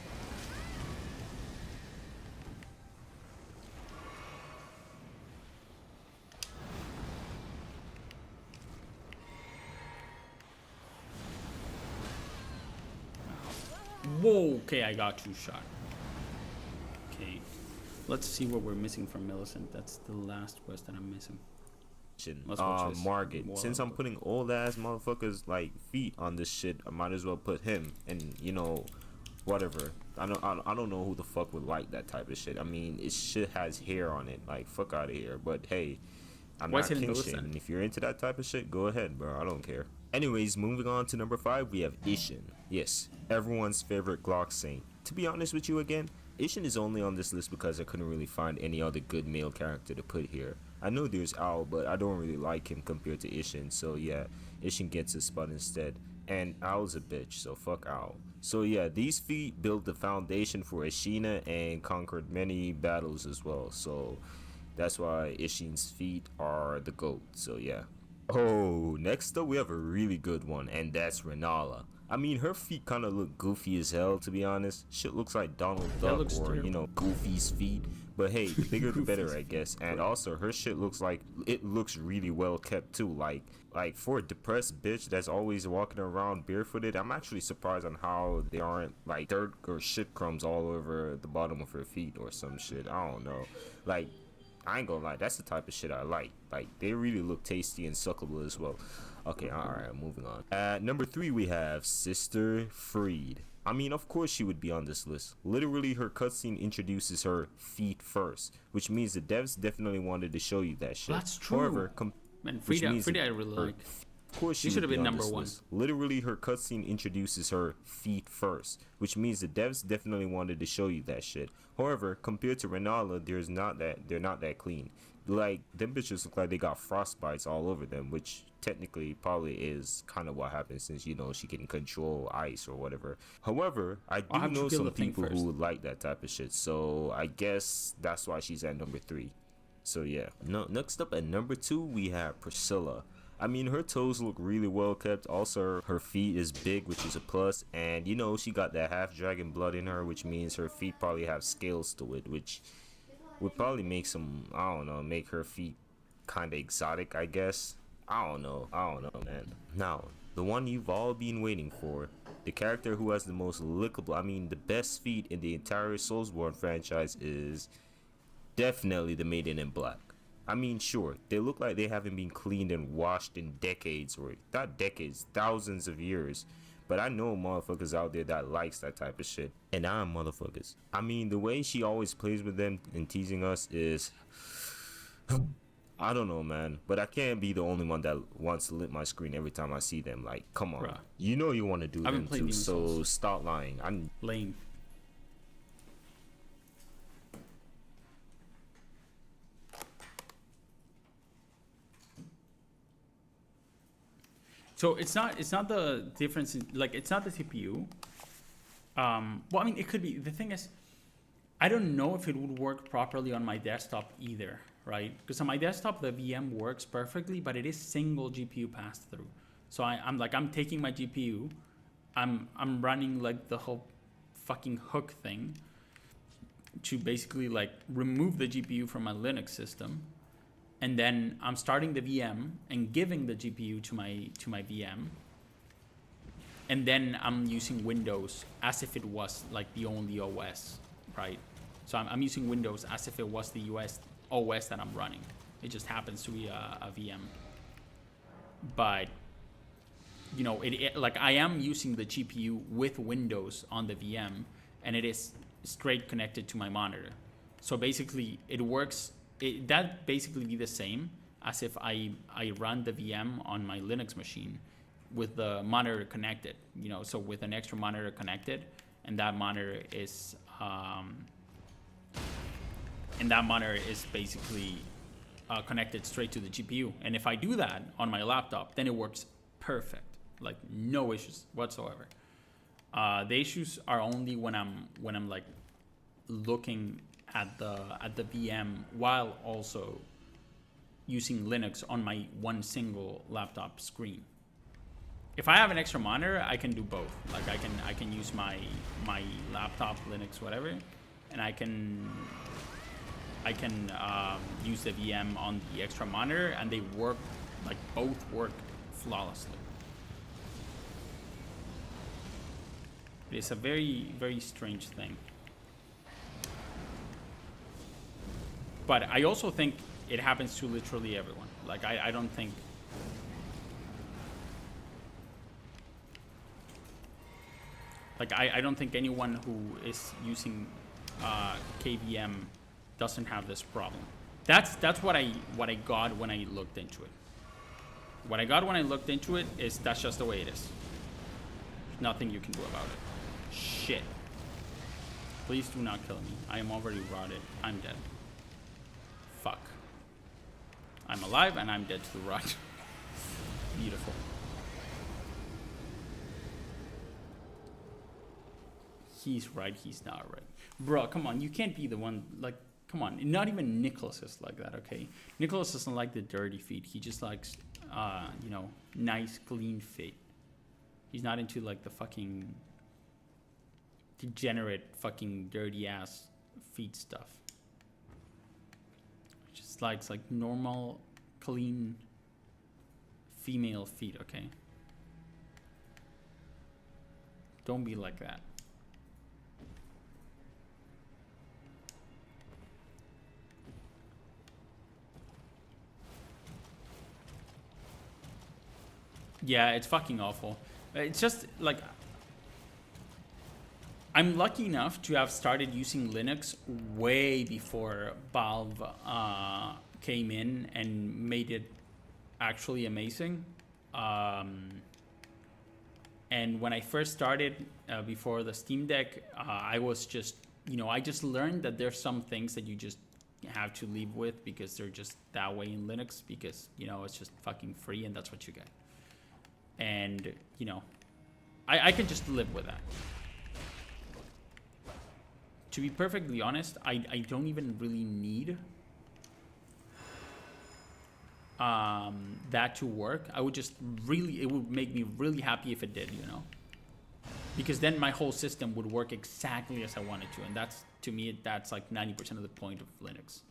S1: Whoa, okay, I got two shot. Okay, let's see what we're missing from Millicent. That's the last quest that I'm missing.
S3: Margit. Since I'm putting old ass motherfuckers like feet on this shit, I might as well put him. And you know, whatever. I don't know who the fuck would like that type of shit. I mean, it shit has hair on it. Like, fuck out of here. But hey, I'm not king shit. And if you're into that type of shit, go ahead, bro. I don't care. Anyways, moving on to number 5, we have Ishin. Yes, everyone's favorite Glock saint. To be honest with you again, Ishin is only on this list because I couldn't really find any other good male character to put here. I know there's Owl, but I don't really like him compared to Ishin, so yeah, Ishin gets a spot instead. And Owl's a bitch, so fuck Owl. So yeah, these feet built the foundation for Ishina and conquered many battles as well, so that's why Ishin's feet are the GOAT, so yeah. Oh, next up we have a really good one, and that's Renala. I mean, her feet kind of look goofy as hell, to be honest. Shit looks like Donald Duck or, terrible. You know, Goofy's feet. But hey, the bigger the better, I guess. And also, her shit looks like, it looks really well kept too. Like for a depressed bitch that's always walking around barefooted, I'm actually surprised on how they aren't like dirt or shit crumbs all over the bottom of her feet or some shit. I don't know. Like, I ain't gonna lie, that's the type of shit I like. Like, they really look tasty and suckable as well. Okay, alright, moving on. At number 3, we have Sister Freed. I mean, of course she would be on this list. Literally, her cutscene introduces her feet first, which means the devs definitely wanted to show you that shit.
S1: That's true.
S3: However,
S1: Frida I really like.
S3: Of course she should have been number 1. List. Literally, her cutscene introduces her feet first, which means the devs definitely wanted to show you that shit. However, compared to Renala, they're not that clean. Like, them bitches look like they got frostbites all over them, which technically probably is kind of what happens, since, you know, she can control ice or whatever. However, I do know some people who would like that type of shit, so I guess that's why she's at number 3. So yeah. Next up at number 2, we have Priscilla. I mean, her toes look really well kept. Also, her feet is big, which is a plus. And, you know, she got that half dragon blood in her, which means her feet probably have scales to it, which would probably make some, I don't know, make her feet kind of exotic, I guess. I don't know, man. Now, the one you've all been waiting for, the character who has the most lickable, I mean, the best feet in the entire Soulsborne franchise is definitely the Maiden in Black. I mean, sure, they look like they haven't been cleaned and washed in decades, or not decades, thousands of years. But I know motherfuckers out there that likes that type of shit. And I'm motherfuckers. I mean, the way she always plays with them and teasing us is... I don't know, man. But I can't be the only one that wants to lit my screen every time I see them. Like, come on.
S1: Bruh.
S3: You know you want to do
S1: I haven't
S3: them
S1: played
S3: too,
S1: Demon's
S3: so
S1: Souls.
S3: stop lying. I'm...
S1: Lame. So it's not the difference in, like, it's not the CPU. Well, I mean, it could be. The thing is, I don't know if it would work properly on my desktop either, right? Because on my desktop the VM works perfectly, but it is single GPU pass through. So I'm taking my GPU, I'm running like the whole fucking hook thing to basically like remove the GPU from my Linux system. And then I'm starting the VM and giving the GPU to my VM. And then I'm using Windows as if it was like the only OS, right? So I'm using Windows as if it was the OS that I'm running. It just happens to be a VM. But, you know, like I am using the GPU with Windows on the VM, and it is straight connected to my monitor. So basically it works. That basically be the same as if I run the VM on my Linux machine with the monitor connected, you know, so with an extra monitor connected, and that monitor is basically connected straight to the GPU. And if I do that on my laptop, then it works perfect, like no issues whatsoever. The issues are only when I'm like looking at the VM while also using Linux on my one single laptop screen. If I have an extra monitor, I can do both. Like I can use my laptop, Linux, whatever, and I can use the VM on the extra monitor, and they work, like both work flawlessly. It is a very, very strange thing. But I also think it happens to literally everyone. Like, I don't think... Like, I don't think anyone who is using KVM doesn't have this problem. That's what I got when I looked into it. What I got when I looked into it is that's just the way it is. There's nothing you can do about it. Shit. Please do not kill me. I am already rotted. I'm dead. Fuck. I'm alive and I'm dead to the rot. Beautiful. He's right, he's not right. Bro, come on, you can't be the one, like, come on. Not even Nicholas is like that, okay? Nicholas doesn't like the dirty feet. He just likes, you know, nice, clean feet. He's not into, like, the fucking degenerate, fucking dirty-ass feet stuff. Just likes, like, normal, clean female feet, okay? Don't be like that. Yeah, it's fucking awful. It's just like I'm lucky enough to have started using Linux way before Valve came in and made it actually amazing. And when I first started before the Steam Deck, I was just, you know, I just learned that there's some things that you just have to live with because they're just that way in Linux because, you know, it's just fucking free and that's what you get. And, you know, I can just live with that. To be perfectly honest, I don't even really need that to work. I would just really, it would make me really happy if it did, you know? Because then my whole system would work exactly as I wanted to. And that's, to me, that's like 90% of the point of Linux.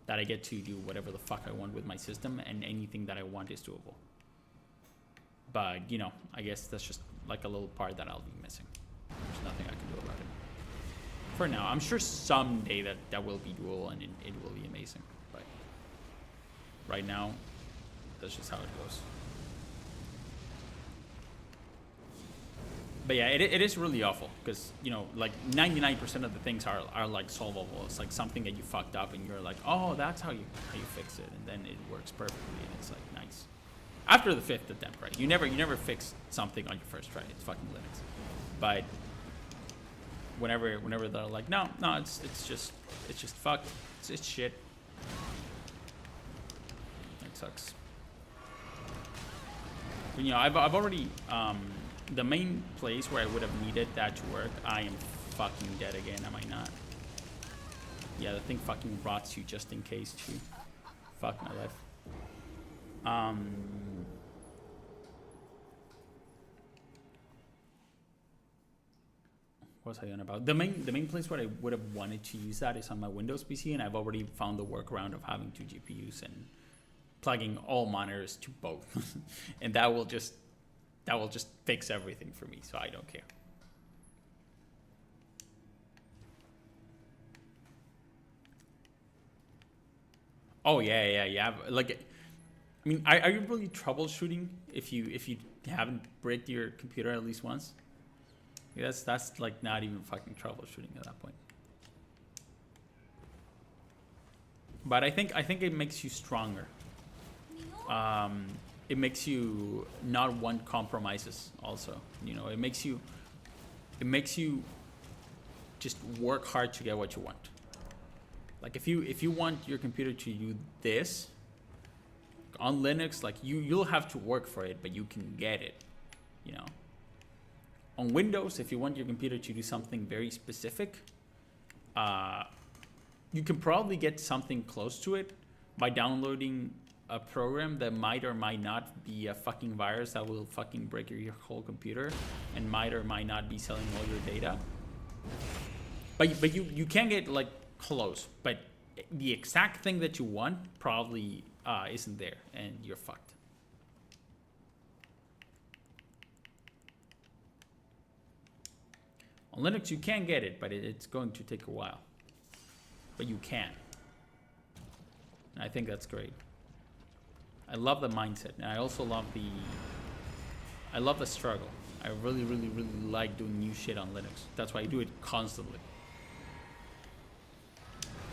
S1: That I get to do whatever the fuck I want with my system and anything that I want is doable. But, you know, I guess that's just like a little part that I'll be missing. There's nothing I can do about it. For now, I'm sure someday that will be doable and it will be amazing. But right now, that's just how it goes. But yeah, it is really awful because, you know, like 99% of the things are like solvable. It's like something that you fucked up and you're like, oh, that's how you fix it, and then it works perfectly, and it's like nice. After the 5th attempt, right? You never fix something on your first try. It's fucking Linux. But whenever they're like, no, it's just fucked. It's shit. It sucks. But, you know, I've already the main place where I would have needed that to work, I am fucking dead again, am I not? Yeah, the thing fucking rots you just in case too. Fuck my life. What was I on about? The main place where I would have wanted to use that is on my Windows PC, and I've already found the workaround of having 2 GPUs and plugging all monitors to both. And that will just fix everything for me, so I don't care. Oh yeah. Like, I mean, are you really troubleshooting if you haven't bricked your computer at least once? Yeah, that's like not even fucking troubleshooting at that point. But I think it makes you stronger. It makes you not want compromises also, you know. It makes you just work hard to get what you want. Like if you want your computer to do this on Linux, like you'll have to work for it, but you can get it, you know. On Windows, if you want your computer to do something very specific, you can probably get something close to it by downloading a program that might or might not be a fucking virus that will fucking break your whole computer and might or might not be selling all your data. But you can get like close, but the exact thing that you want probably isn't there, and you're fucked. On Linux you can get it, but it's going to take a while. But you can. And I think that's great. I love the mindset, and I also love the struggle. I really like doing new shit on Linux. That's why I do it constantly.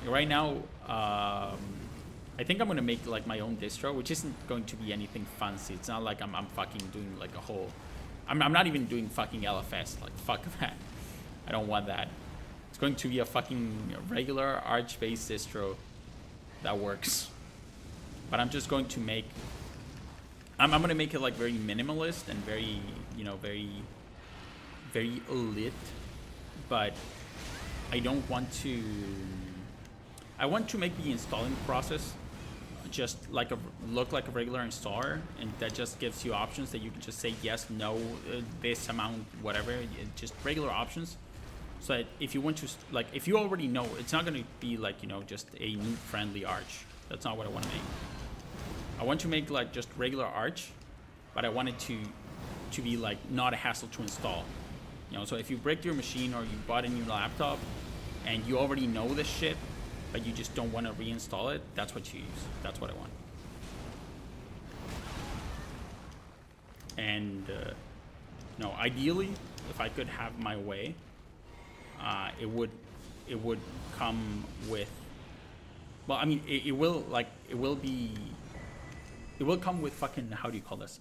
S1: Right now, I think I'm gonna make like my own distro, which isn't going to be anything fancy. It's not like I'm fucking doing like a whole. I'm not even doing fucking LFS. Like fuck that. I don't want that. It's going to be a fucking regular Arch-based distro that works. But I'm just going to make. I'm gonna make it like very minimalist and very, you know, very lit. But I don't want to. I want to make the installing process just like look like a regular installer, and that just gives you options that you can just say yes, no, this amount, whatever, just regular options. So that if you want to, like, if you already know, it's not going to be like, you know, just a noob friendly Arch. That's not what I want to make. I want to make like just regular Arch, but I want it to be like not a hassle to install. You know, so if you break your machine or you bought a new laptop and you already know this shit, but you just don't want to reinstall it, that's what you use. That's what I want. And, you know, ideally, if I could have my way, it would come with, well, I mean, it will come with fucking, how do you call this?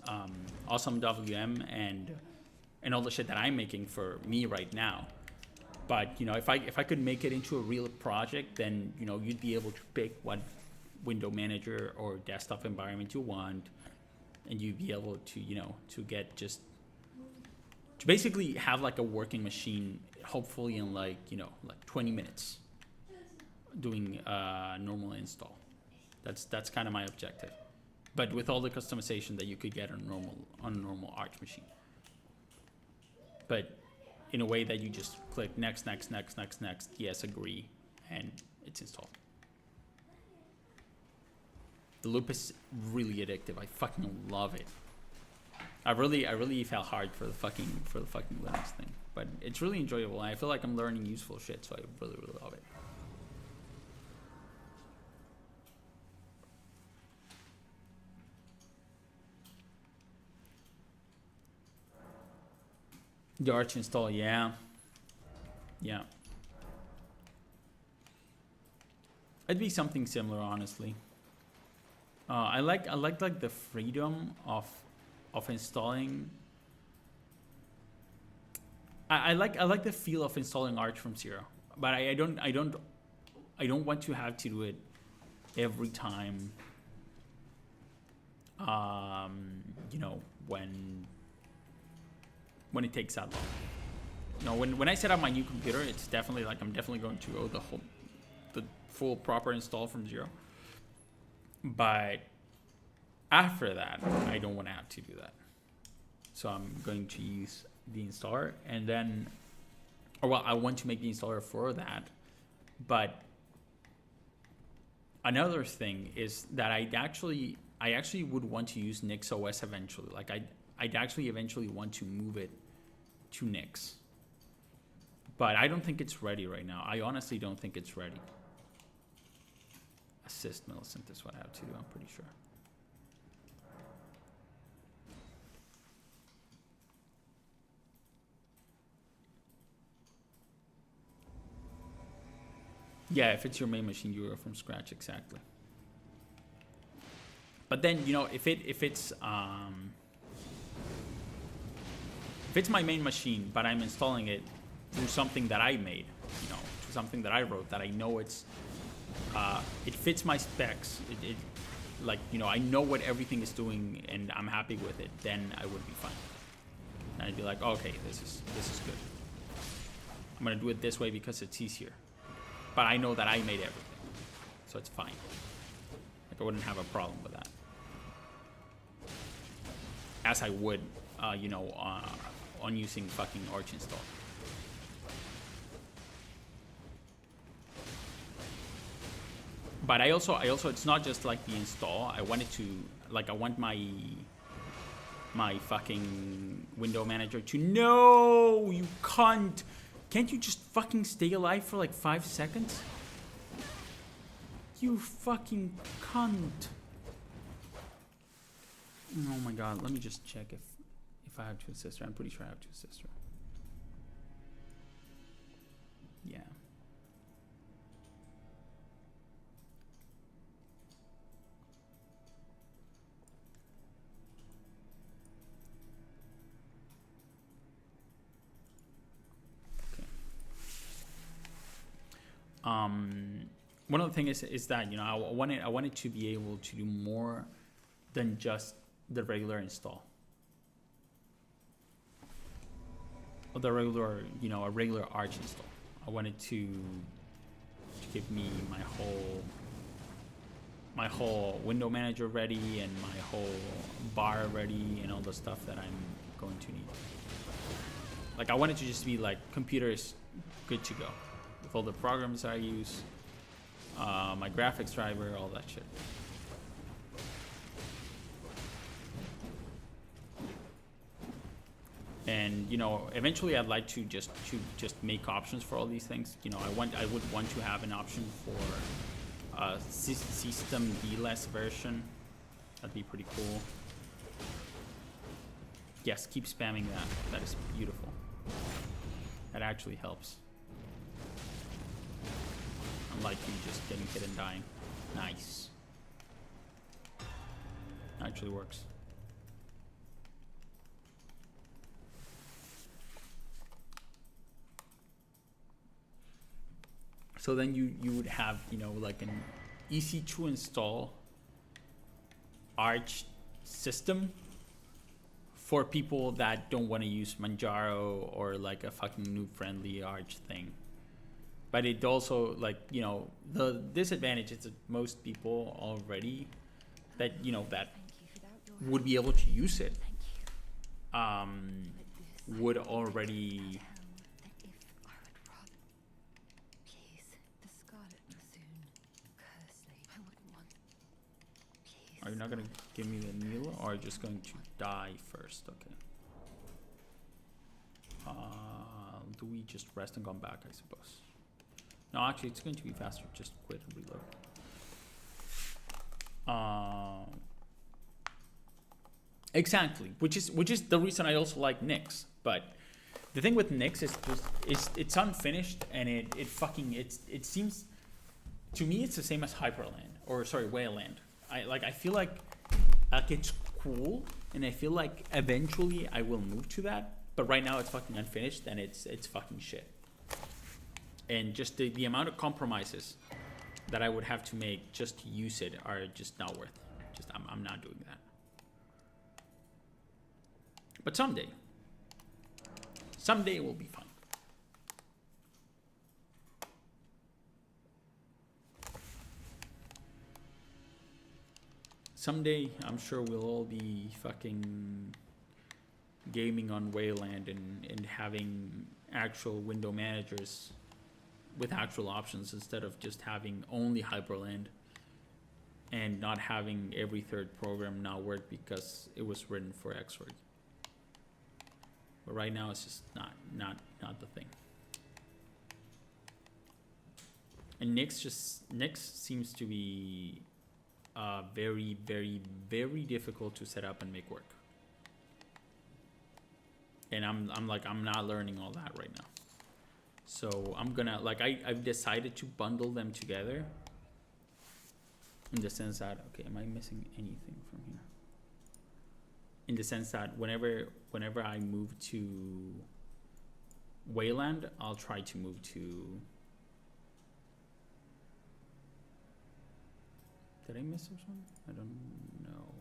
S1: Awesome WM and all the shit that I'm making for me right now. But, you know, if I could make it into a real project, then, you know, you'd be able to pick what window manager or desktop environment you want, and you'd be able to, you know, to get just to basically have like a working machine, hopefully in like, you know, like 20 minutes doing normal install. That's kind of my objective, but with all the customization that you could get on a normal Arch machine, but in a way that you just click next, yes, agree, and it's installed. The loop is really addictive. I fucking love it. I really fell hard for the fucking Linux thing, but it's really enjoyable. I feel like I'm learning useful shit, so I really love it. The Arch install, yeah. Yeah. It'd be something similar, honestly. I like like the freedom of installing. I like the feel of installing Arch from zero, but I don't want to have to do it every time. You know, when it takes that long. You know, when I set up my new computer, it's definitely like I'm definitely going to go the full proper install from zero. But after that, I don't want to have to do that. So I'm going to use the installer, and then, or well, I want to make the installer for that. But another thing is that I actually would want to use Nix OS eventually. Like I'd actually eventually want to move it to Nix. But I don't think it's ready right now. I honestly don't think it's ready. Assist Millicent is what I have to do, I'm pretty sure. Yeah, if it's your main machine, you are from scratch, exactly. But then, you know, if it's my main machine, but I'm installing it through something that I made, you know, to something that I wrote, that I know it's it fits my specs, it like, you know, I know what everything is doing and I'm happy with it, then I would be fine. And I'd be like, okay, this is good. I'm gonna do it this way because it's easier. But I know that I made everything, so it's fine. Like I wouldn't have a problem with that. As I would, you know, on using fucking Arch install. But I also, it's not just like the install. I wanted to, like, I want my fucking window manager to, no, you cunt. Can't you just fucking stay alive for like 5 seconds? You fucking cunt. Oh my god, let me just check if I have to assist her. I'm pretty sure I have to assist her. Yeah. One of the things is that, you know, I wanted to be able to do more than just the regular install. Or the regular, you know, a regular Arch install. I wanted to give me my whole window manager ready and my whole bar ready and all the stuff that I'm going to need. Like I wanted to just be like, computer is good to go. With all the programs I use, my graphics driver, all that shit. And you know, eventually I'd like to just make options for all these things. You know, I would want to have an option for a system D-less version. That'd be pretty cool. Yes, keep spamming that. That is beautiful. That actually helps. Unlike you just getting hit and dying. Nice. Actually works. So then you would have, you know, like an easy to install Arch system for people that don't want to use Manjaro or like a fucking noob friendly Arch thing. But it also, like, you know, the disadvantage is that most people already that, you know, that would be able to use it would already Are you not going to give me the meal, or are you just going to die first? Okay. Do we just rest and come back, I suppose? No, actually, it's going to be faster. Just quit and reload. Exactly, which is the reason I also like Nix. But The thing with Nyx is just it's unfinished, and it seems to me it's the same as Hyperland, or sorry, Wayland. I feel like it's cool, and I feel like eventually I will move to that. But right now it's fucking unfinished, and it's fucking shit. And just the amount of compromises that I would have to make just to use it are just not worth it. Just I'm not doing that. But someday it will be fun. Someday, I'm sure we'll all be fucking gaming on Wayland and having actual window managers with actual options instead of just having only Hyperland and not having every third program not work because it was written for Xorg. But right now, it's just not the thing. And Nyx seems to be very, very, very difficult to set up and make work. And I'm not learning all that right now. So I'm gonna I've decided to bundle them together. In the sense that, okay, am I missing anything from here? In the sense that whenever I move to Wayland, I'll try to move to. Did I miss this one? I don't know.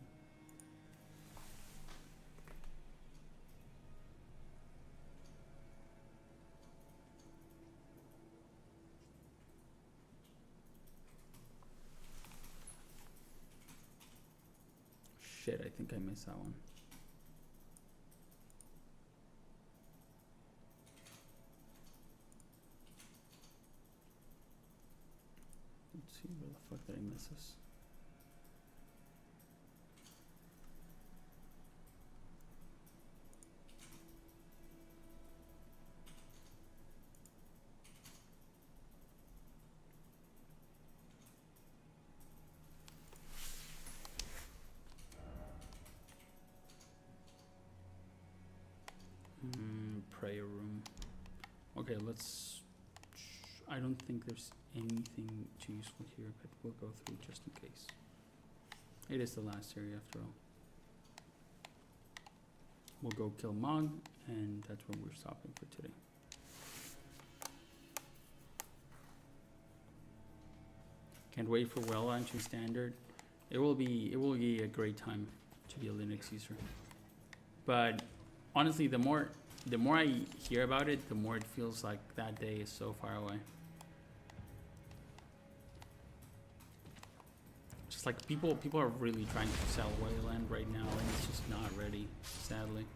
S1: Shit, I think I missed that one. Let's see, where the fuck did I miss this? Prayer room. Okay, let's. I don't think there's anything too useful here, but we'll go through just in case. It is the last area after all. We'll go kill Mog, and that's where we're stopping for today. Can't wait for well launching standard. It will be a great time to be a Linux user. But honestly, the more I hear about it, the more it feels like that day is so far away. Just like people are really trying to sell Wayland right now, and it's just not ready, sadly.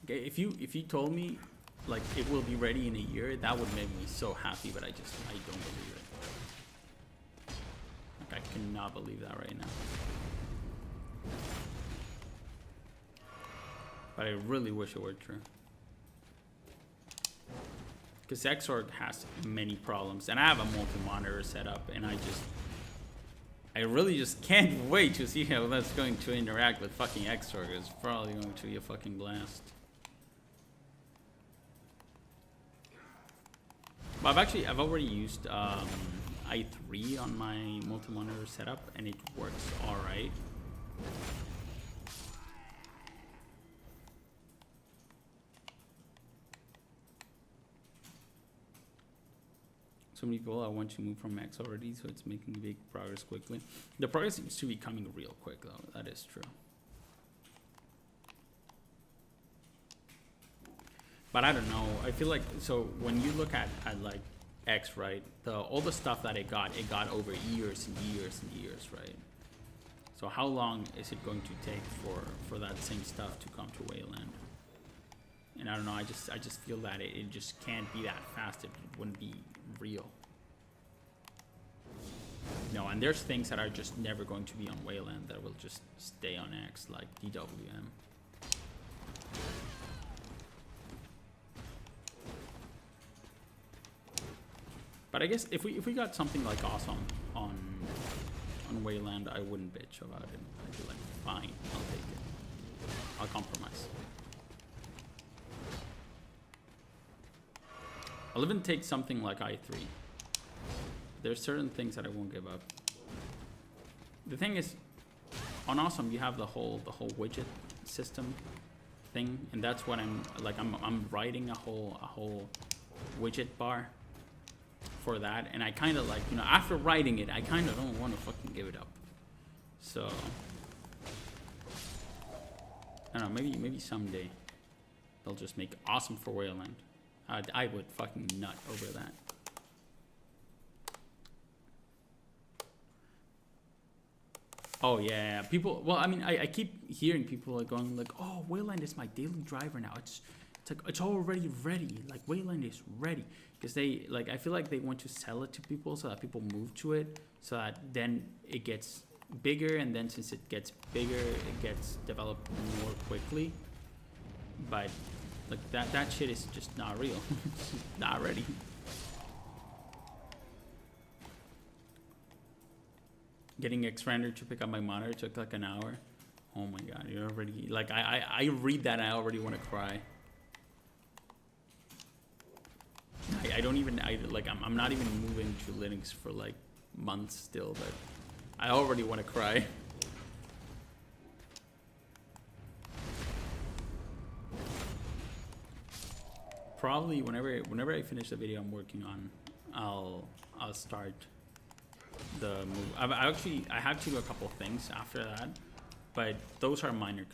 S1: Okay, if you told me like it will be ready in a year, that would make me so happy, but I don't believe it. Like I cannot believe that right now. But I really wish it were true. Because Xorg has many problems. And I have a multi-monitor setup, and I really just can't wait to see how that's going to interact with fucking Xorg. It's probably going to be a fucking blast. But I've already used i3 on my multi-monitor setup, and it works alright. So many people I want to move from X already, so it's making big progress quickly. The progress seems to be coming real quick, though. That is true. But I don't know. I feel like, so when you look at like X, right? All the stuff that it got over years and years and years, right? So how long is it going to take for that same stuff to come to Wayland? And I don't know. I just feel that it just can't be that fast. It wouldn't be real. No, and there's things that are just never going to be on Wayland that will just stay on X, like DWM. But I guess if we got something like awesome on Wayland, I wouldn't bitch about it. I'd be like, fine, I'll take it. I'll compromise. I'll even take something like i3. There's certain things that I won't give up. The thing is, on Awesome you have the whole widget system thing, and that's what I'm writing a whole widget bar for that, and I kind of like, you know, after writing it, I kind of don't want to fucking give it up. So I don't know, maybe someday they'll just make Awesome for Wayland. I would fucking nut over that. Oh yeah, people. Well, I mean, I keep hearing people like going like, "Oh, Wayland is my daily driver now. It's like it's already ready. Like Wayland is ready." Because they like, I feel like they want to sell it to people so that people move to it, so that then it gets bigger, and then since it gets bigger, it gets developed more quickly. But like that shit is just not real. It's just not ready. Getting X-Render to pick up my monitor took like an hour. Oh my god, you're already like, I read that and I already want to cry. I don't even, I'm not even moving to Linux for like months still, but I already want to cry. Probably whenever I finish the video I'm working on, I'll start the move. I have to do a couple things after that, but those are minor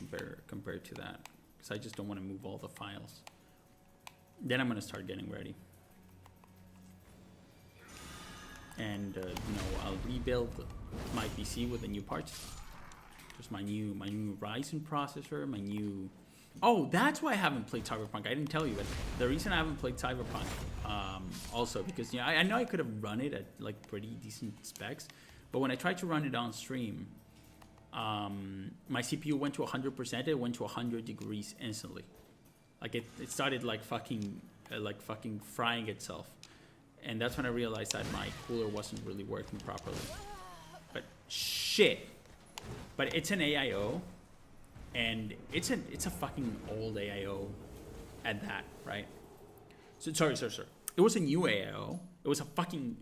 S1: compared to that, because I just don't want to move all the files. Then I'm gonna start getting ready, and you know, I'll rebuild my PC with the new parts. Just my new Ryzen processor, my new. Oh, that's why I haven't played Cyberpunk. I didn't tell you, but the reason I haven't played Cyberpunk, also because, you know, I know I could have run it at like pretty decent specs, but when I tried to run it on stream, my CPU went to 100%. It went to 100 degrees instantly. Like it started like fucking frying itself, and that's when I realized that my cooler wasn't really working properly. But shit, but it's an AIO. And it's a fucking old AIO at that, right? So sorry. It was a new AIO. It was a fucking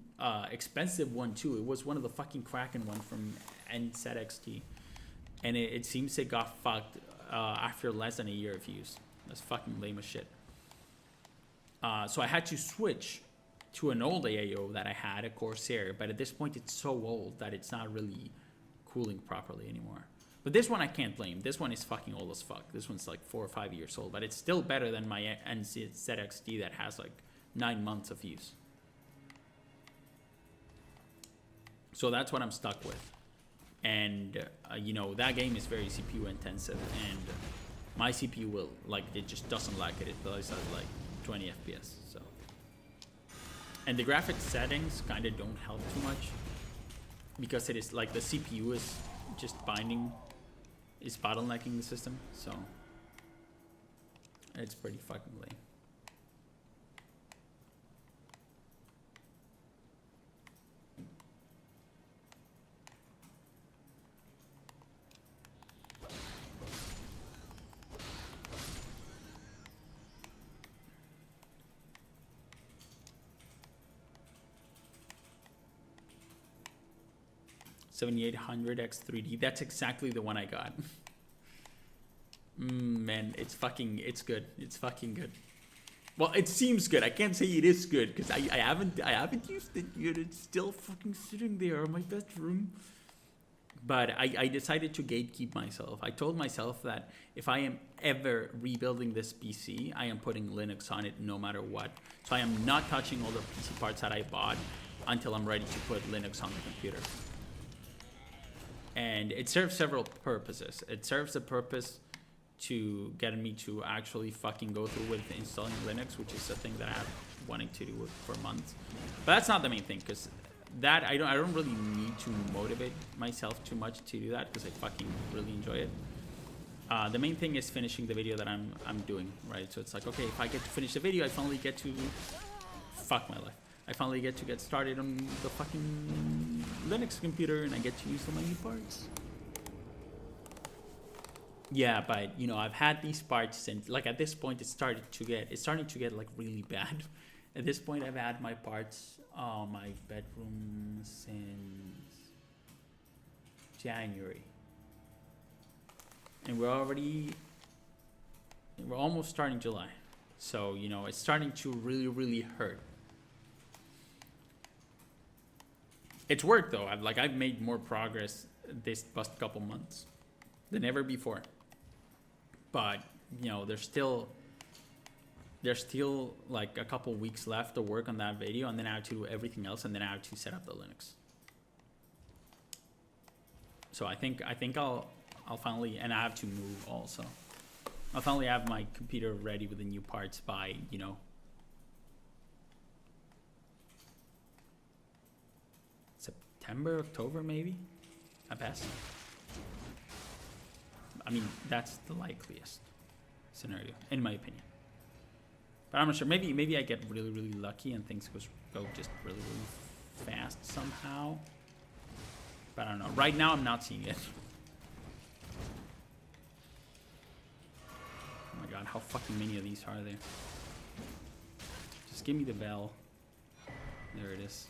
S1: expensive one too. It was one of the fucking Kraken one from NZXT. And it seems it got fucked after less than a year of use. That's fucking lame as shit. So I had to switch to an old AIO that I had, a Corsair. But at this point, it's so old that it's not really cooling properly anymore. But this one I can't blame. This one is fucking old as fuck. This one's like 4 or 5 years old, but it's still better than my NZXT that has like 9 months of use. So that's what I'm stuck with. And you know, that game is very CPU intensive, and my CPU will, like, it just doesn't like it. It plays at like 20 FPS. So, and the graphics settings kind of don't help too much, because it is like the CPU is just bottlenecking the system, so it's pretty fucking lame. $7800X3D. That's exactly the one I got. Man, it's good. It's fucking good. Well, it seems good. I can't say it is good because I haven't used it yet. It's still fucking sitting there in my bedroom. But I decided to gatekeep myself. I told myself that if I am ever rebuilding this PC, I am putting Linux on it no matter what. So I am not touching all the PC parts that I bought until I'm ready to put Linux on the computer. And it serves several purposes. It serves the purpose to get me to actually fucking go through with installing Linux, which is a thing that I've wanting to do for months. But that's not the main thing, because that I don't really need to motivate myself too much to do that, because I fucking really enjoy it. The main thing is finishing the video that I'm doing, right? So it's like, okay, if I get to finish the video, I finally get to fuck my life. I finally get to get started on the fucking Linux computer, and I get to use some of my new parts. Yeah, but you know, I've had these parts, and like at this point, it's starting to get like really bad, At this point, I've had my parts, my bedroom since January. And we're almost starting July. So, you know, it's starting to really, really hurt. It's work though. I've made more progress this past couple months than ever before. But, you know, there's still like a couple weeks left to work on that video, and then I have to do everything else, and then I have to set up the Linux. So I think I'll finally, and I have to move also. I'll finally have my computer ready with the new parts by, you know, September, October maybe, at best. I mean, that's the likeliest scenario, in my opinion. But I'm not sure. Maybe I get really, really lucky and things go just really, really fast somehow. But I don't know. Right now, I'm not seeing it. Oh my god, how fucking many of these are there? Just give me the bell. There it is.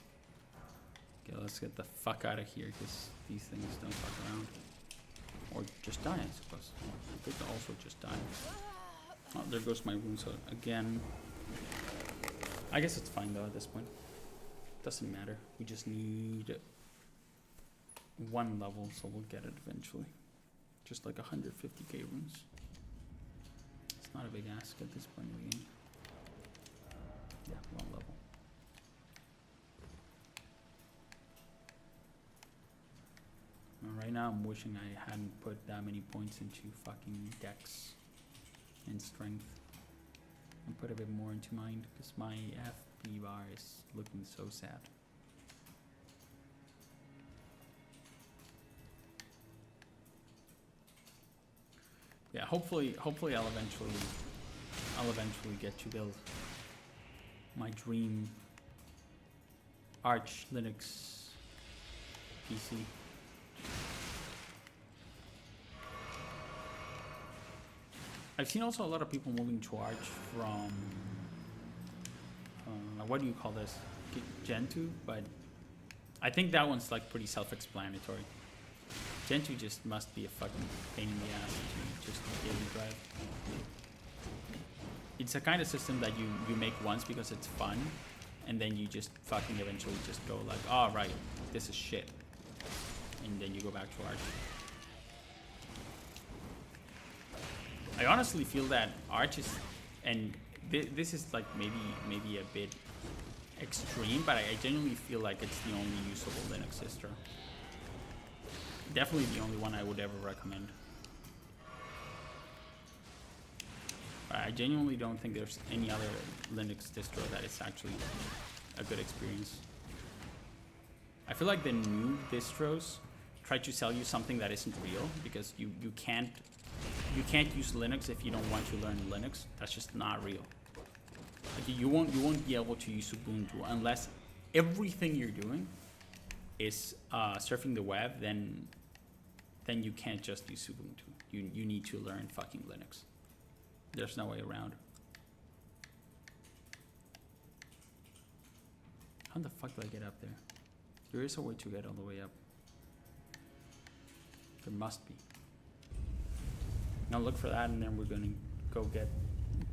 S1: Okay, let's get the fuck out of here, because these things don't fuck around. Or just die, I suppose. I could also just die. Oh, there goes my rune sword again. I guess it's fine though at this point. Doesn't matter. We just need one level, so we'll get it eventually. Just like 150k runes. It's not a big ask at this point in the game. Yeah, one level. Right now I'm wishing I hadn't put that many points into fucking dex and strength, and put a bit more into mind, because my FP bar is looking so sad. Yeah, hopefully I'll eventually get to build my dream Arch Linux PC. I've seen also a lot of people moving to Arch from, what do you call this, Gentoo, but I think that one's like pretty self-explanatory. Gentoo just must be a fucking pain in the ass to just daily drive. It's a kind of system that you make once because it's fun, and then you just fucking eventually just go like, oh right, this is shit, and then you go back to Arch. I honestly feel that Arch is, and this is like maybe a bit extreme, but I genuinely feel like it's the only usable Linux distro. Definitely the only one I would ever recommend. But I genuinely don't think there's any other Linux distro that is actually a good experience. I feel like the new distros try to sell you something that isn't real, because you can't use Linux if you don't want to learn Linux. That's just not real. Like you won't be able to use Ubuntu unless everything you're doing is surfing the web. Then you can't just use Ubuntu. You need to learn fucking Linux. There's no way around. How the fuck do I get up there? There is a way to get all the way up. There must be. Now look for that, and then we're gonna go get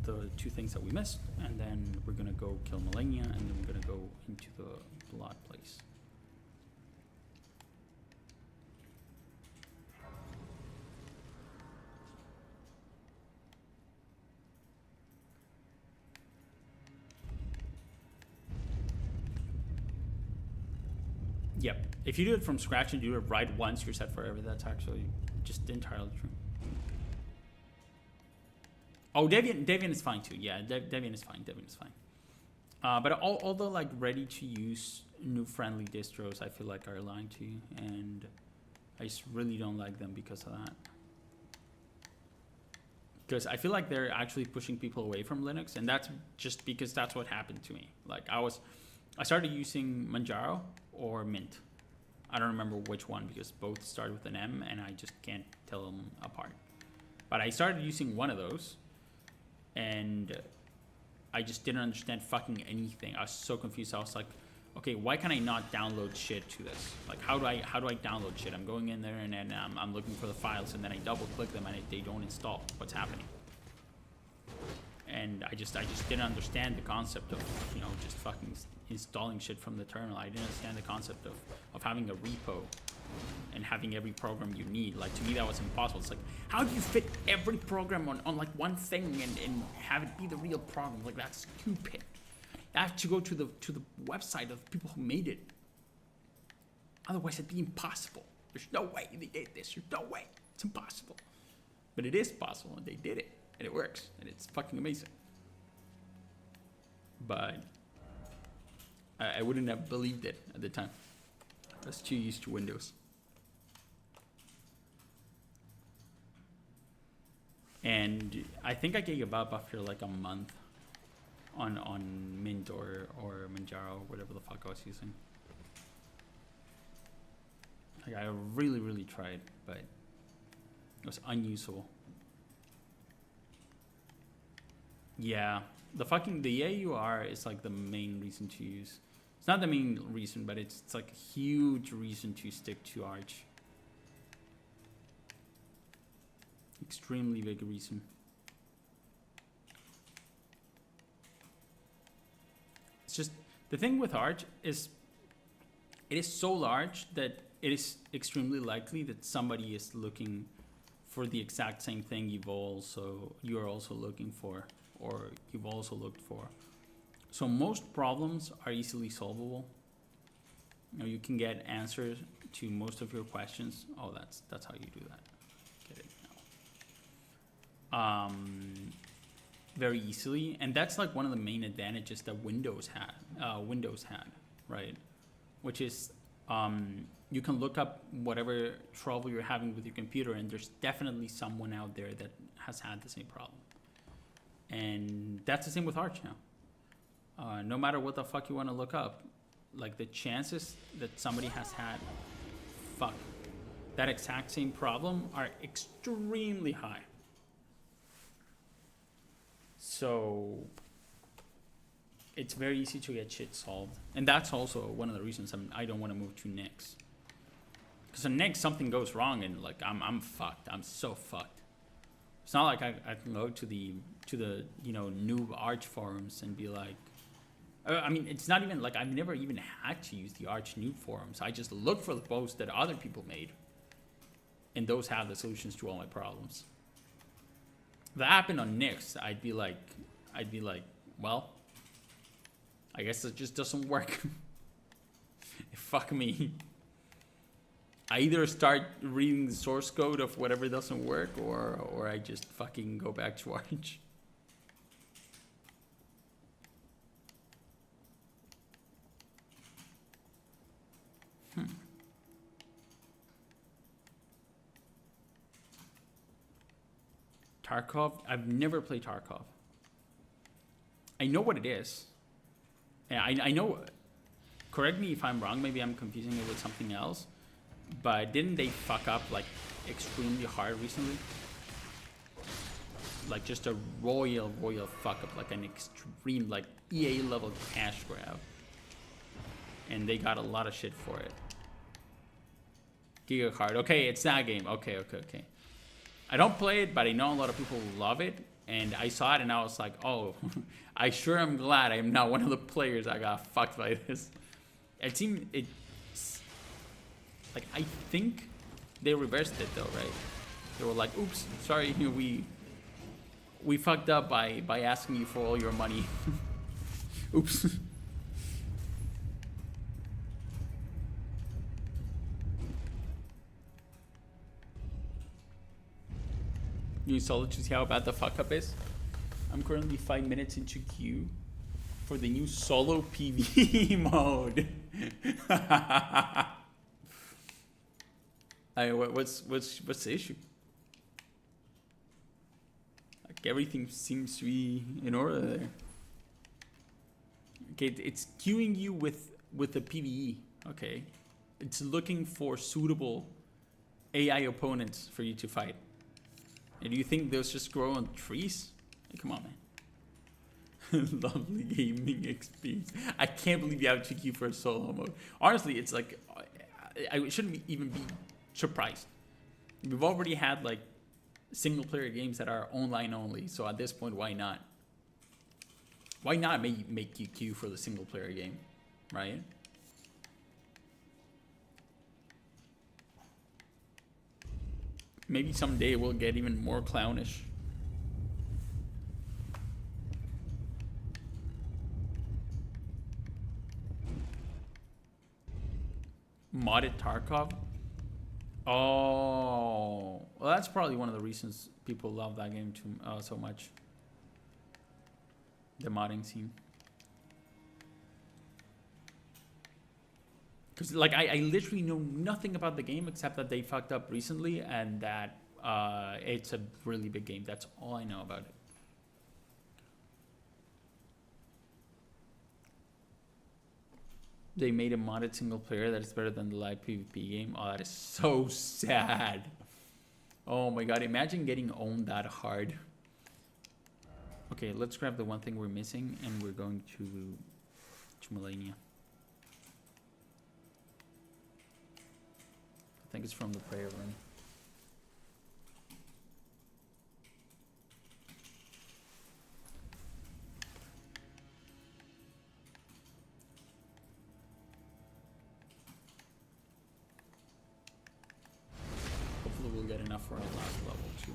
S1: the 2 things that we missed, and then we're gonna go kill Malenia, and then we're gonna go into the blood place. Yep. If you do it from scratch and do it right once, you're set forever. That's actually just entirely true. Oh, Debian is fine too. Yeah, Debian is fine. Debian is fine. But all the like ready to use new friendly distros, I feel like are lying to you, and I just really don't like them because of that. Because I feel like they're actually pushing people away from Linux, and that's just because that's what happened to me. Like I started using Manjaro or Mint. I don't remember which one because both start with an M, and I just can't tell them apart. But I started using one of those, and I just didn't understand fucking anything. I was so confused. I was like, okay, why can I not download shit to this? Like, how do I download shit? I'm going in there and then I'm looking for the files, and then I double click them and they don't install. What's happening? And I just didn't understand the concept of, you know, just fucking installing shit from the terminal. I didn't understand the concept of having a repo and having every program you need. Like, to me, that was impossible. It's like, how do you fit every program on like one thing and have it be the real program? Like, that's stupid. I have to go to the website of people who made it. Otherwise, it'd be impossible. There's no way they did this. There's no way. It's impossible. But it is possible, and they did it, and it works, and it's fucking amazing. But I wouldn't have believed it at the time. I was too used to Windows. And I think I gave up after like a month on Mint or Manjaro, whatever the fuck I was using. Like, I really, really tried, but it was unusable. Yeah, the AUR is like the main reason to use. It's not the main reason, but it's like a huge reason to stick to Arch. Extremely big reason. It's just, the thing with Arch is it is so large that it is extremely likely that somebody is looking for the exact same thing you're also looking for, or you've also looked for. So most problems are easily solvable. You know, you can get answers to most of your questions. Oh, that's how you do that. Get it now. Very easily, and that's like one of the main advantages that Windows had, right? Which is you can look up whatever trouble you're having with your computer, and there's definitely someone out there that has had the same problem. And that's the same with Arch now. No matter what the fuck you want to look up, like, the chances that somebody has had that exact same problem are extremely high. So it's very easy to get shit solved. And that's also one of the reasons I don't want to move to Nix. Because on Nix, something goes wrong and like I'm fucked. I'm so fucked. It's not like I can go to the noob Arch forums and be like, I mean, it's not even like I've never even had to use the Arch noob forums. I just look for the posts that other people made, and those have the solutions to all my problems. If that happened on Nix, I'd be like, well, I guess it just doesn't work. Fuck me. I either start reading the source code of whatever doesn't work, or I just fucking go back to Arch. Tarkov? I've never played Tarkov. I know what it is. Yeah, I know. Correct me if I'm wrong. Maybe I'm confusing it with something else. But didn't they fuck up like extremely hard recently? Like just a royal fuck up, like an extreme, like EA level cash grab. And they got a lot of shit for it. Giga card. Okay, it's that game. Okay. I don't play it, but I know a lot of people love it. And I saw it and I was like, oh, I sure am glad I'm not one of the players that got fucked by this. It seemed, like, I think they reversed it though, right? They were like, oops, sorry, we fucked up by asking you for all your money. Oops. You solid to see how bad the fuck up is. I'm currently 5 minutes into queue for the new solo PvE mode. What's the issue? Like, everything seems to be in order there. Okay, it's queuing you with the PvE. Okay, it's looking for suitable AI opponents for you to fight. And do you think those just grow on trees? Hey, come on, man. Lovely gaming experience. I can't believe you have to queue for a solo mode. Honestly, it's like I shouldn't even be surprised. We've already had like single player games that are online only, so at this point, why not? Why not make you queue for the single player game, right? Maybe someday we'll get even more clownish. Modded Tarkov? Oh, well, that's probably one of the reasons people love that game too so much. The modding scene. Because like I literally know nothing about the game except that they fucked up recently and that it's a really big game. That's all I know about it. They made a modded single player that is better than the live PvP game. Oh, that is so sad. Oh my god, imagine getting owned that hard. Okay, let's grab the one thing we're missing and we're going to Melania. I think it's from the prayer room. Hopefully we'll get enough for our last level too.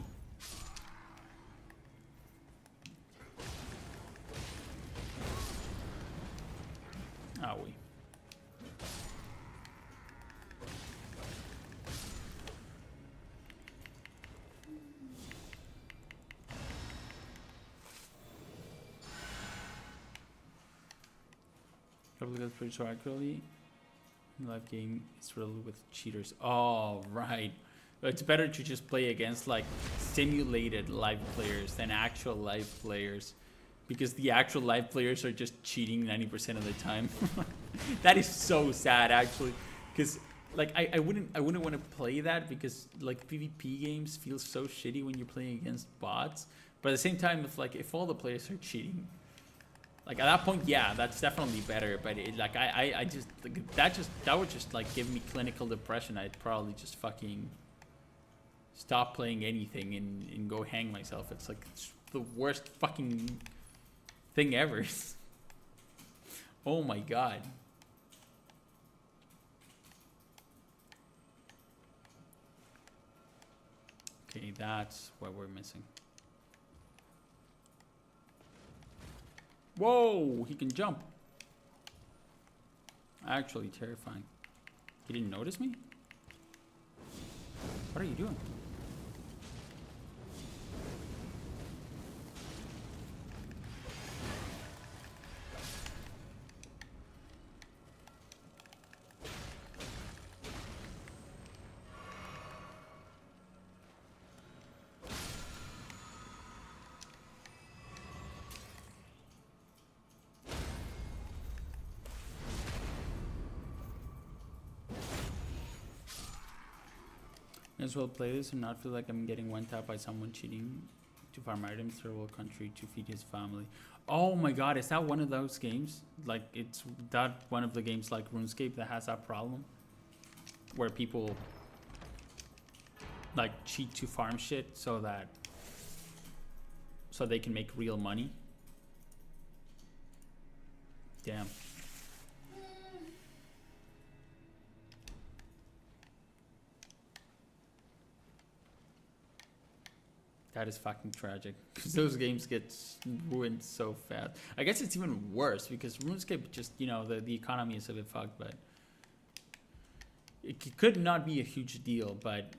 S1: Are we? Probably got pretty so accurately. Live game is riddled with cheaters. Oh, right. It's better to just play against like simulated live players than actual live players, because the actual live players are just cheating 90% of the time. That is so sad, actually, because like I wouldn't want to play that, because like PvP games feel so shitty when you're playing against bots. But at the same time, if all the players are cheating, like at that point, yeah, that's definitely better. But it, like I just like, that would just like give me clinical depression. I'd probably just fucking stop playing anything and go hang myself. It's like it's the worst fucking thing ever. Oh my god. Okay, that's what we're missing. Whoa, he can jump. Actually terrifying. He didn't notice me? What are you doing? May as well play this and not feel like I'm getting one tap by someone cheating to farm items third world country to feed his family. Oh my god, is that one of those games? Like, it's that one of the games like RuneScape that has that problem? Where people like cheat to farm shit so they can make real money? Damn. That is fucking tragic, because those games get ruined so fast. I guess it's even worse because RuneScape just, you know, the economy is a bit fucked, but it could not be a huge deal. But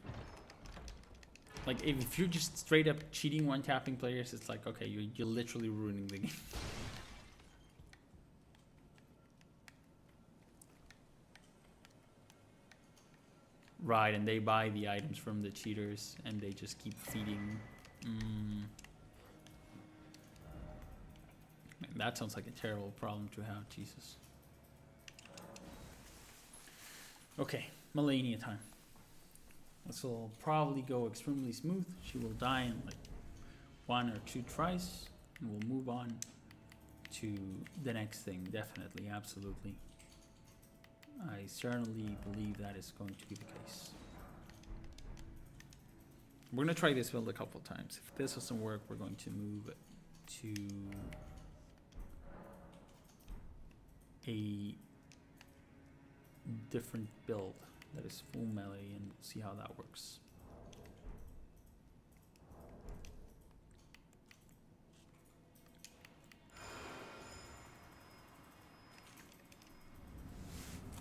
S1: like if you're just straight up cheating, one tapping players, it's like, okay, you're literally ruining the game. Right, and they buy the items from the cheaters and they just keep feeding. Man, that sounds like a terrible problem to have, Jesus. Okay, Melania time. This will probably go extremely smooth. She will die in like 1 or 2 tries, and we'll move on to the next thing. Definitely, absolutely. I certainly believe that is going to be the case. We're gonna try this build a couple times. If this doesn't work, we're going to move to a different build that is full melee and see how that works.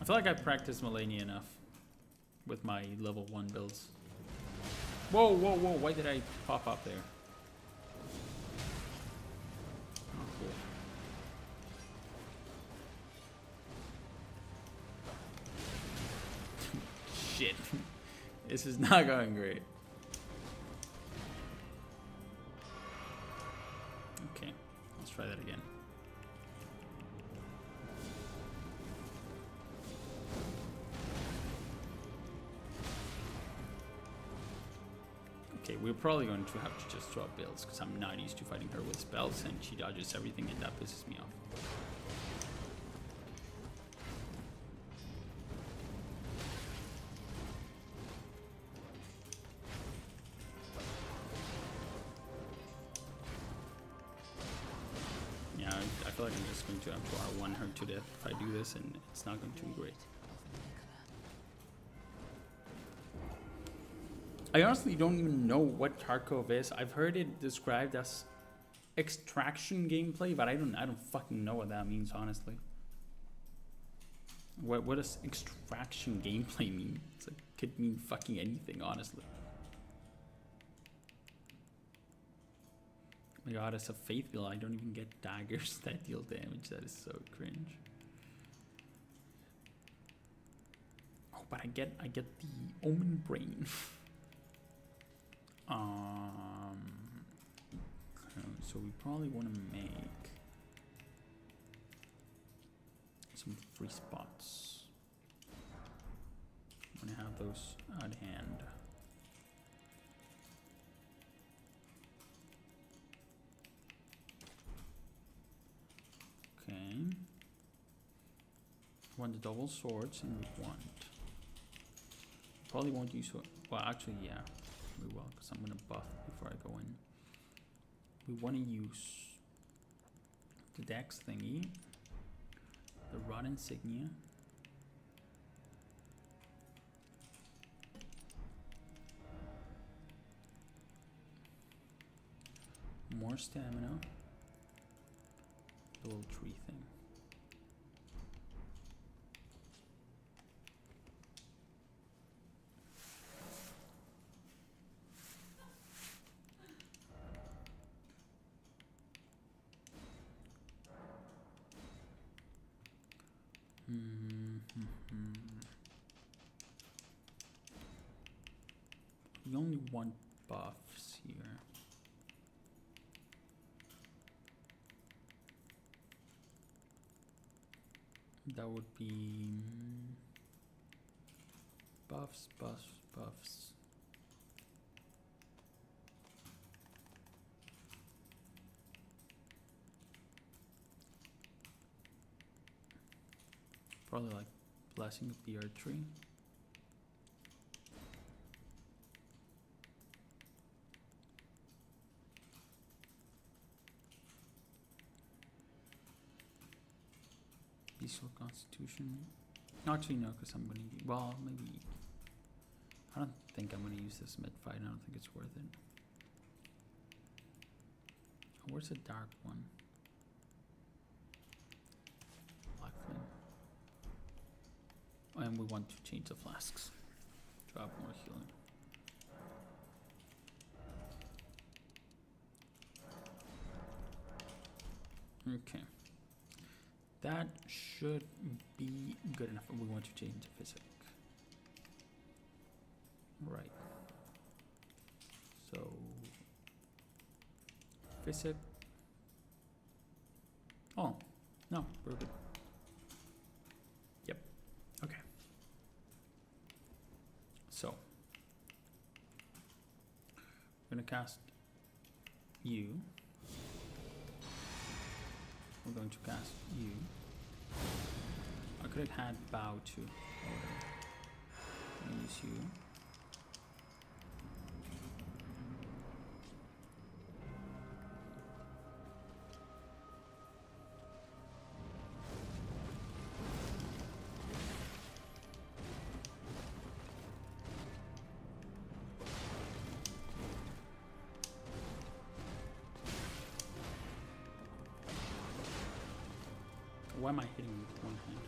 S1: I feel like I practiced Melania enough with my level 1 builds. Whoa, whoa, whoa, why did I pop up there? Oh, cool. Shit. This is not going great. Okay, let's try that again. Okay, we're probably going to have to just drop builds because I'm not used to fighting her with spells and she dodges everything and that pisses me off. Yeah, I feel like I'm just going to have to R1 her to death if I do this and it's not going to be great. I honestly don't even know what Tarkov is. I've heard it described as extraction gameplay, but I don't fucking know what that means, honestly. What does extraction gameplay mean? It's like, it could mean fucking anything, honestly. Oh my god, as a faith build, I don't even get daggers that deal damage. That is so cringe. Oh, but I get the Omen Brain. So we probably want to make some free spots. I'm gonna have those at hand. Okay. We want the double swords, and we want. Probably won't use. Well, actually, yeah. We will, because I'm gonna buff before I go in. We want to use the dex thingy, the rod insignia, more stamina, the little tree thing. We only want buffs here. That would be buffs, buffs, buffs. Probably like Blessing of the Earth Tree. Peaceful Constitution. Actually, no, because I'm gonna. Well, maybe. I don't think I'm gonna use this mid fight. I don't think it's worth it. Where's the dark one? Black flame. And we want to change the flasks. Drop more healing. Okay. That should be good enough. We want to change the physic. Right. So physic. Oh, no, we're good. Yep. Okay. So I'm gonna cast you. we're going to cast you. I could have had bow too. Use you. Why am I hitting with one hand?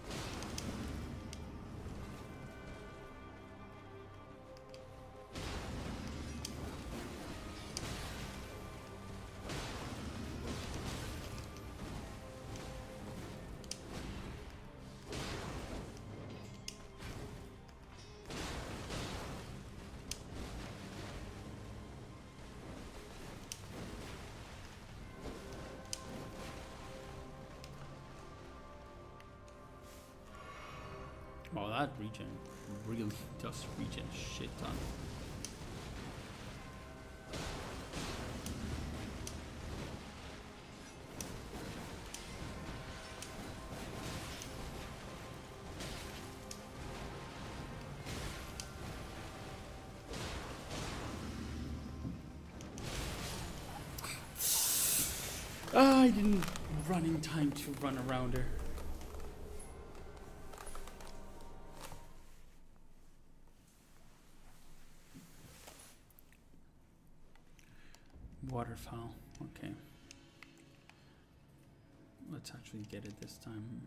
S1: Well, that regen really does regen shit ton. I didn't run in time to run around her. Waterfowl, okay. Let's actually get it this time.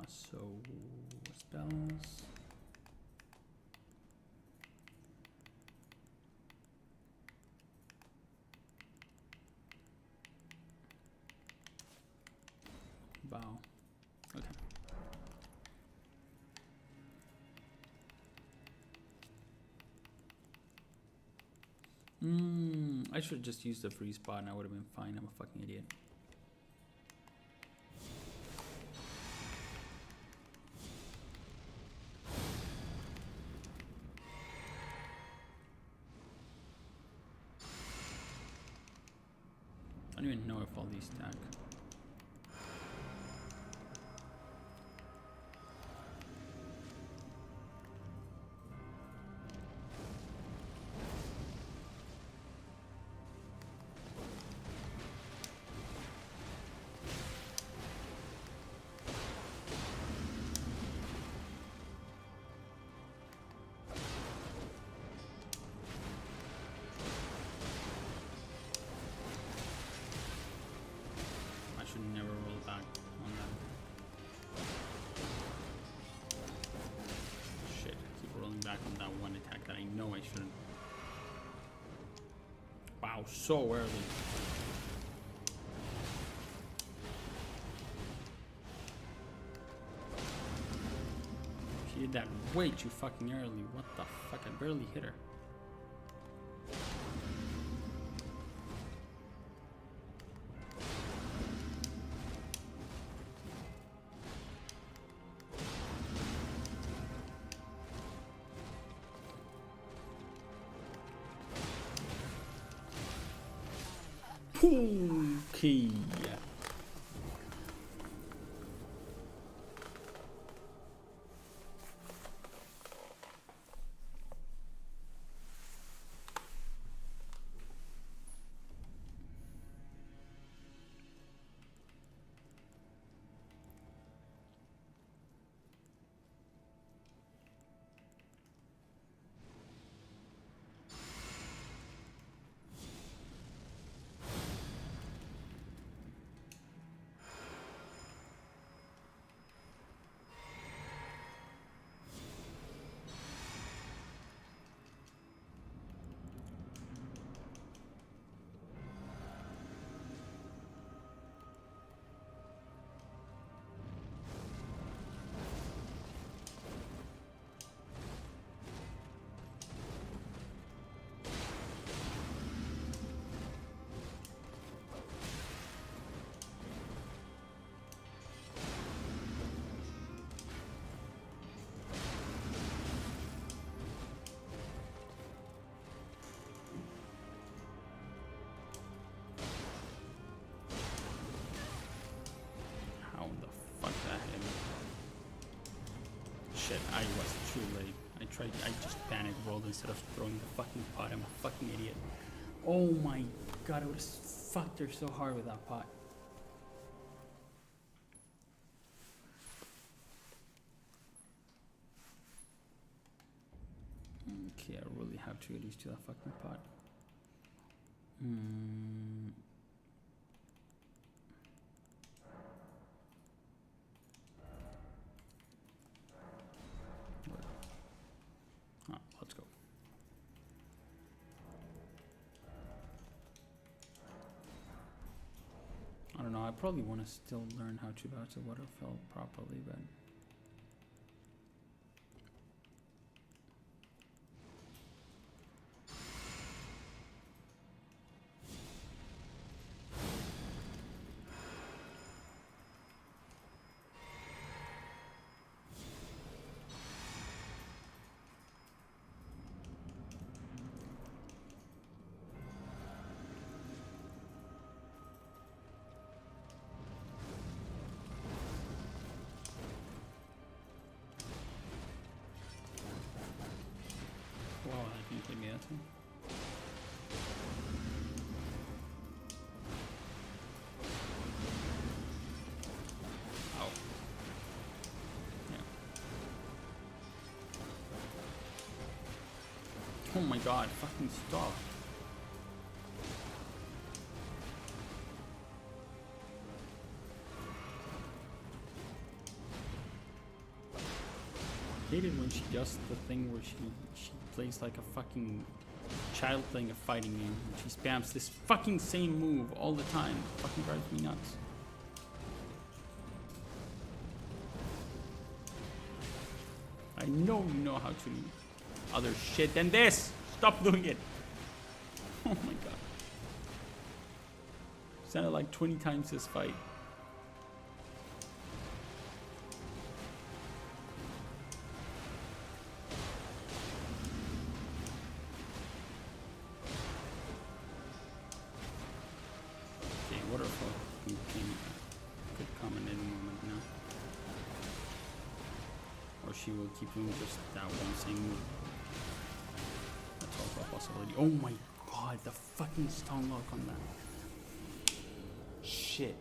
S1: So spells. Bow. Okay. I should have just used the free spot and I would have been fine. I'm a fucking idiot. I don't even know if all these stack. Never roll back on that. Shit, I keep rolling back on that one attack that I know I shouldn't. Wow, so early. She did that way too fucking early. What the fuck? I barely hit her. Okay. I just panic rolled instead of throwing the fucking pot. I'm a fucking idiot. Oh my god, I would have fucked her so hard with that pot. Okay, I really have to get used to that fucking pot. Let's go. I don't know, I probably want to still learn how to bounce the waterfall properly, but... Wow, that didn't hit me that time. Ow. Yeah. Oh my god, fucking stop. I hate it when she does the thing where she plays like a fucking child playing a fighting game. And she spams this fucking same move all the time. It fucking drives me nuts. I know you know how to do other shit than this. Stop doing it. Oh my god. Sounded like 20 times this fight. Waterfall could come in any moment now. Or she will keep doing just that one same move. That's also a possibility. Oh my god, the fucking stun lock on that. Shit.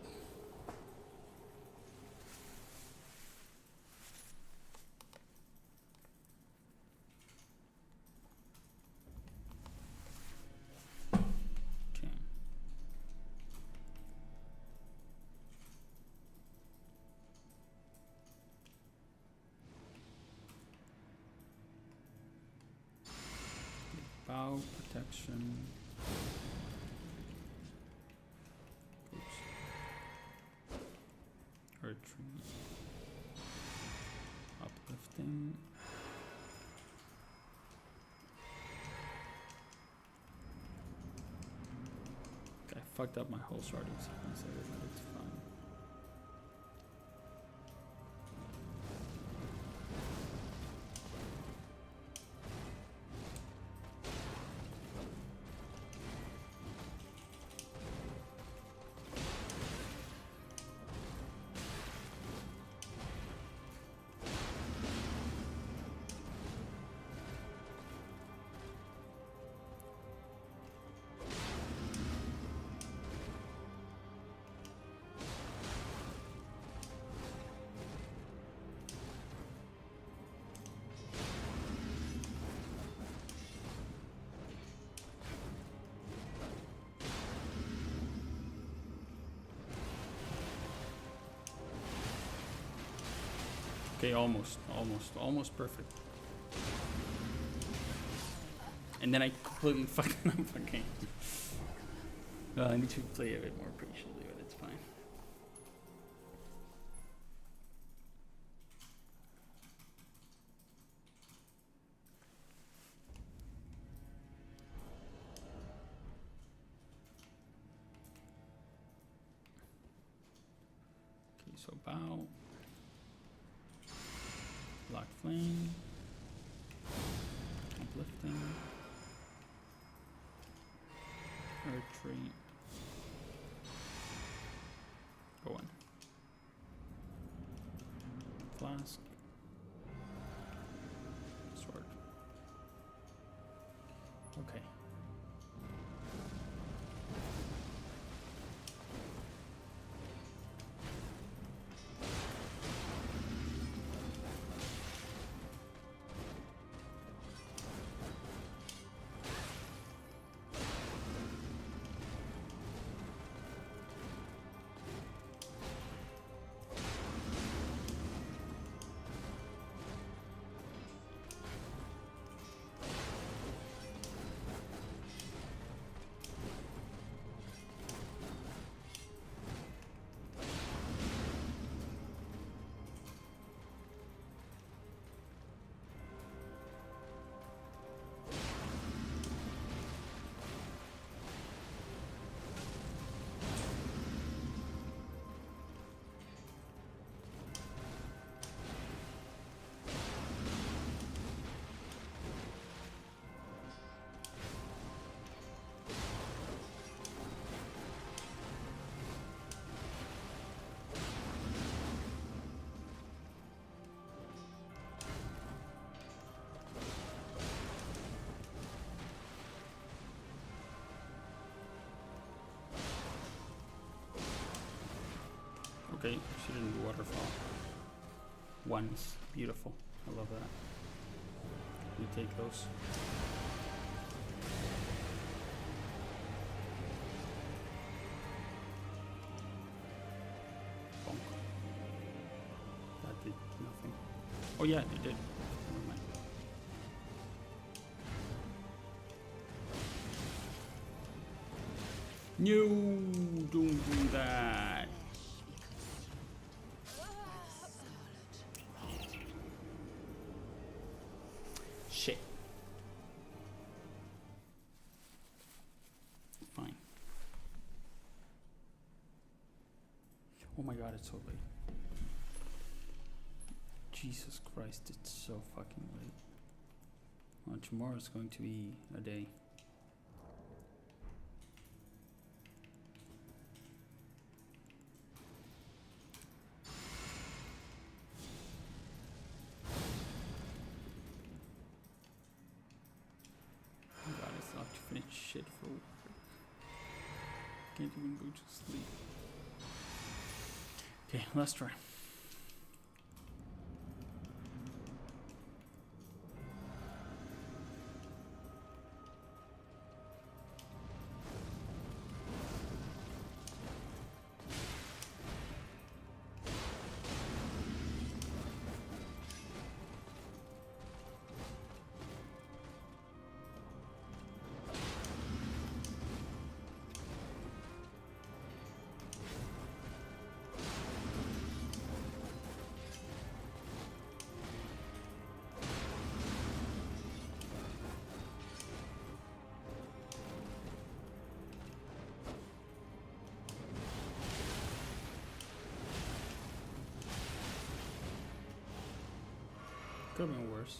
S1: Bow protection. Oops. Retreat. Uplifting. Okay, I fucked up my whole starting sequence there, but it's fine. Okay, almost perfect. And then I completely fucked up again. I need to play a bit more patiently, but it's fine. Okay, so bow. Black flame. Uplifting. Retreat. Go on. Flask. Sword. Okay. Okay, she didn't do waterfall. Once. Beautiful. I love that. We take those. Bonk. That did nothing. Oh yeah, it did. Never mind. No, don't do that. Shit. Fine. Oh my god, it's so late. Jesus Christ, it's so fucking late. Well, tomorrow's going to be a day. Oh god, it's not to finish shit for work. Can't even go to sleep. Okay, let's try. Could have been worse.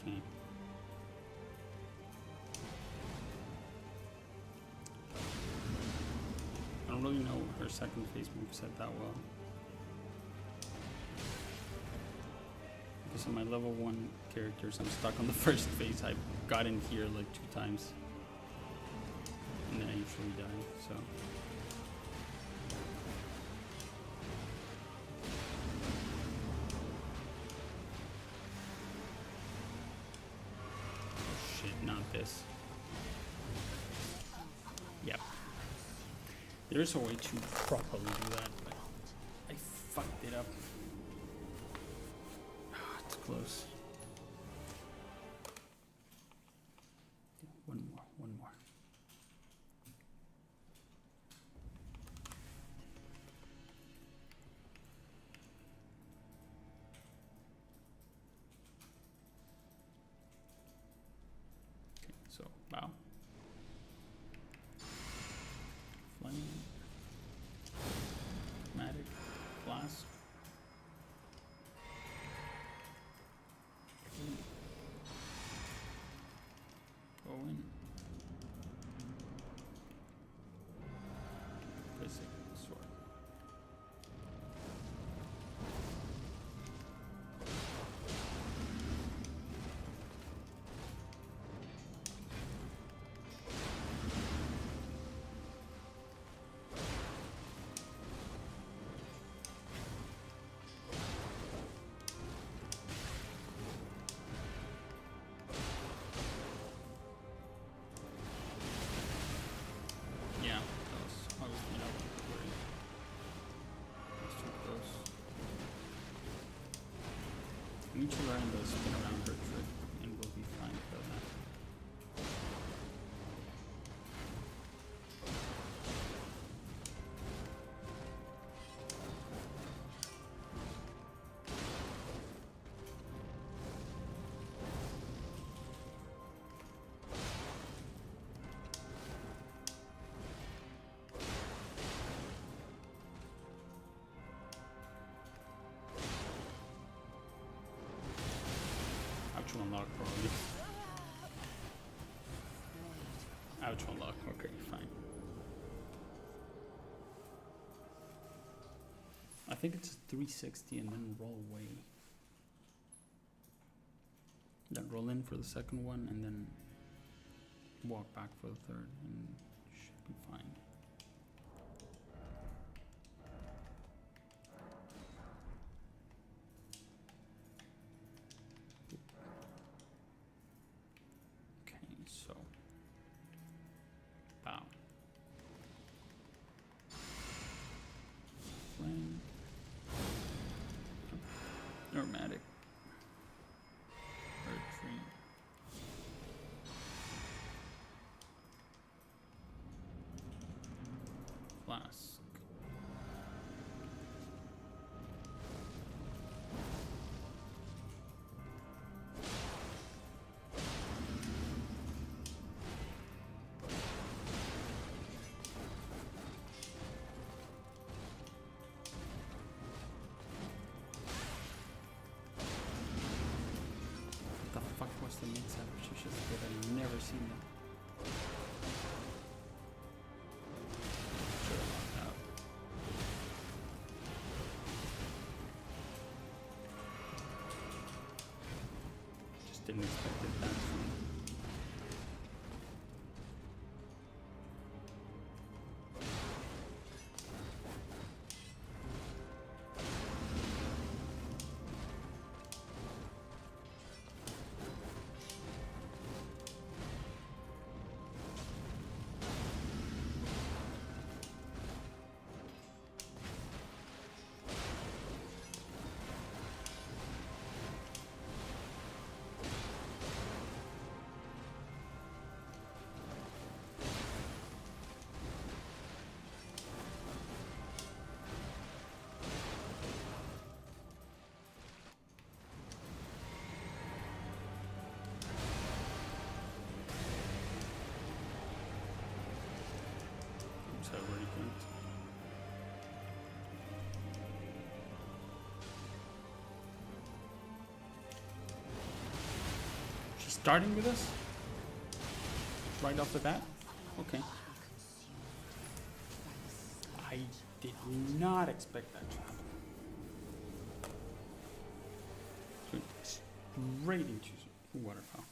S1: Okay.
S4: don't really know her second phase moveset that well. Because of my level 1 characters, I'm stuck on the first phase. I've gotten here like 2 times. And then I usually die, so. Oh shit, not this. Yep. There's a way to properly do that, but I fucked it up. It's close. One more. Okay, so bow. Flame. Matic. Flask. Go in. Basic sword. Yeah, I was worried. That's too close. I need to learn the spin around her trick, and we'll be fine for that. Ouch unlock probably. Ouch unlock, okay, fine. I think it's 360 and then roll away. Then roll in for the second one and then walk back for the third and should be fine. Okay, so bow. Flame. Normatic. Retreat. Flask. What the fuck was the mid setup? She should have I've never seen that. Should have locked out. Just didn't expect it that soon. Oops, I already blinked. She's starting with us? Right off the bat? Okay. I did not expect that to happen. So straight into waterfowl.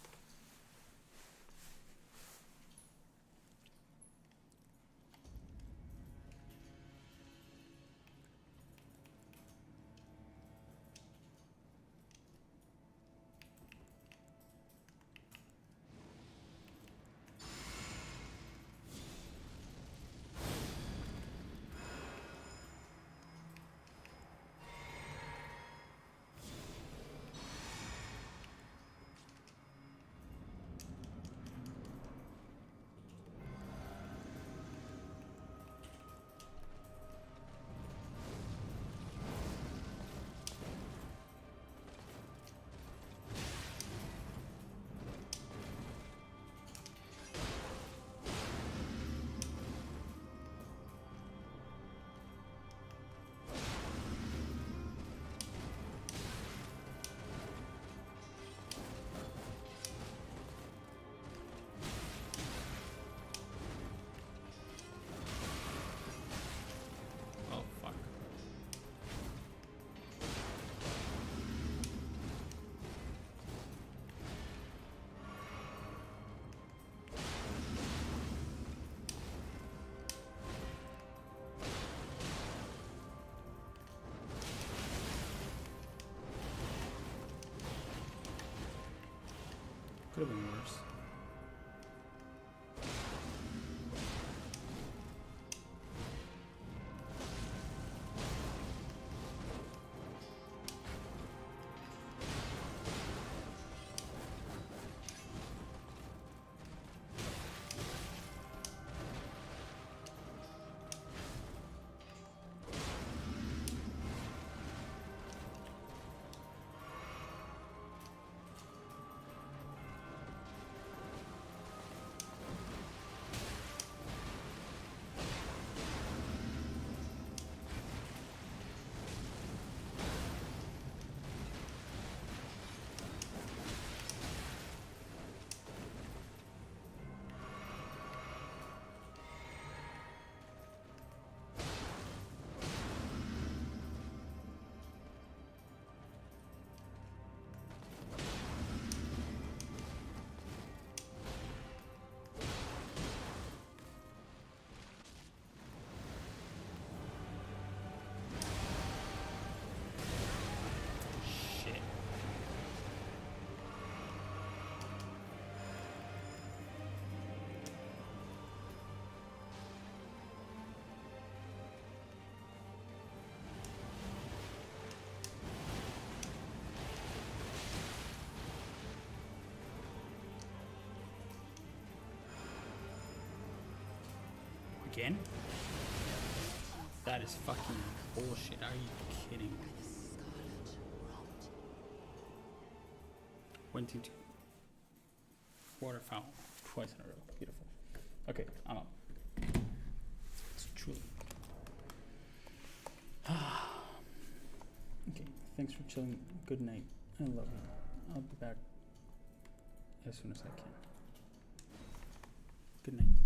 S4: Oh fuck. Could have been worse. Shit. Again? That is fucking bullshit. Are you kidding? Went into waterfowl twice in a row. Beautiful. Okay, I'm up. It's truly. Okay, thanks for chilling. Good night. I love you. I'll be back as soon as I can. Good night.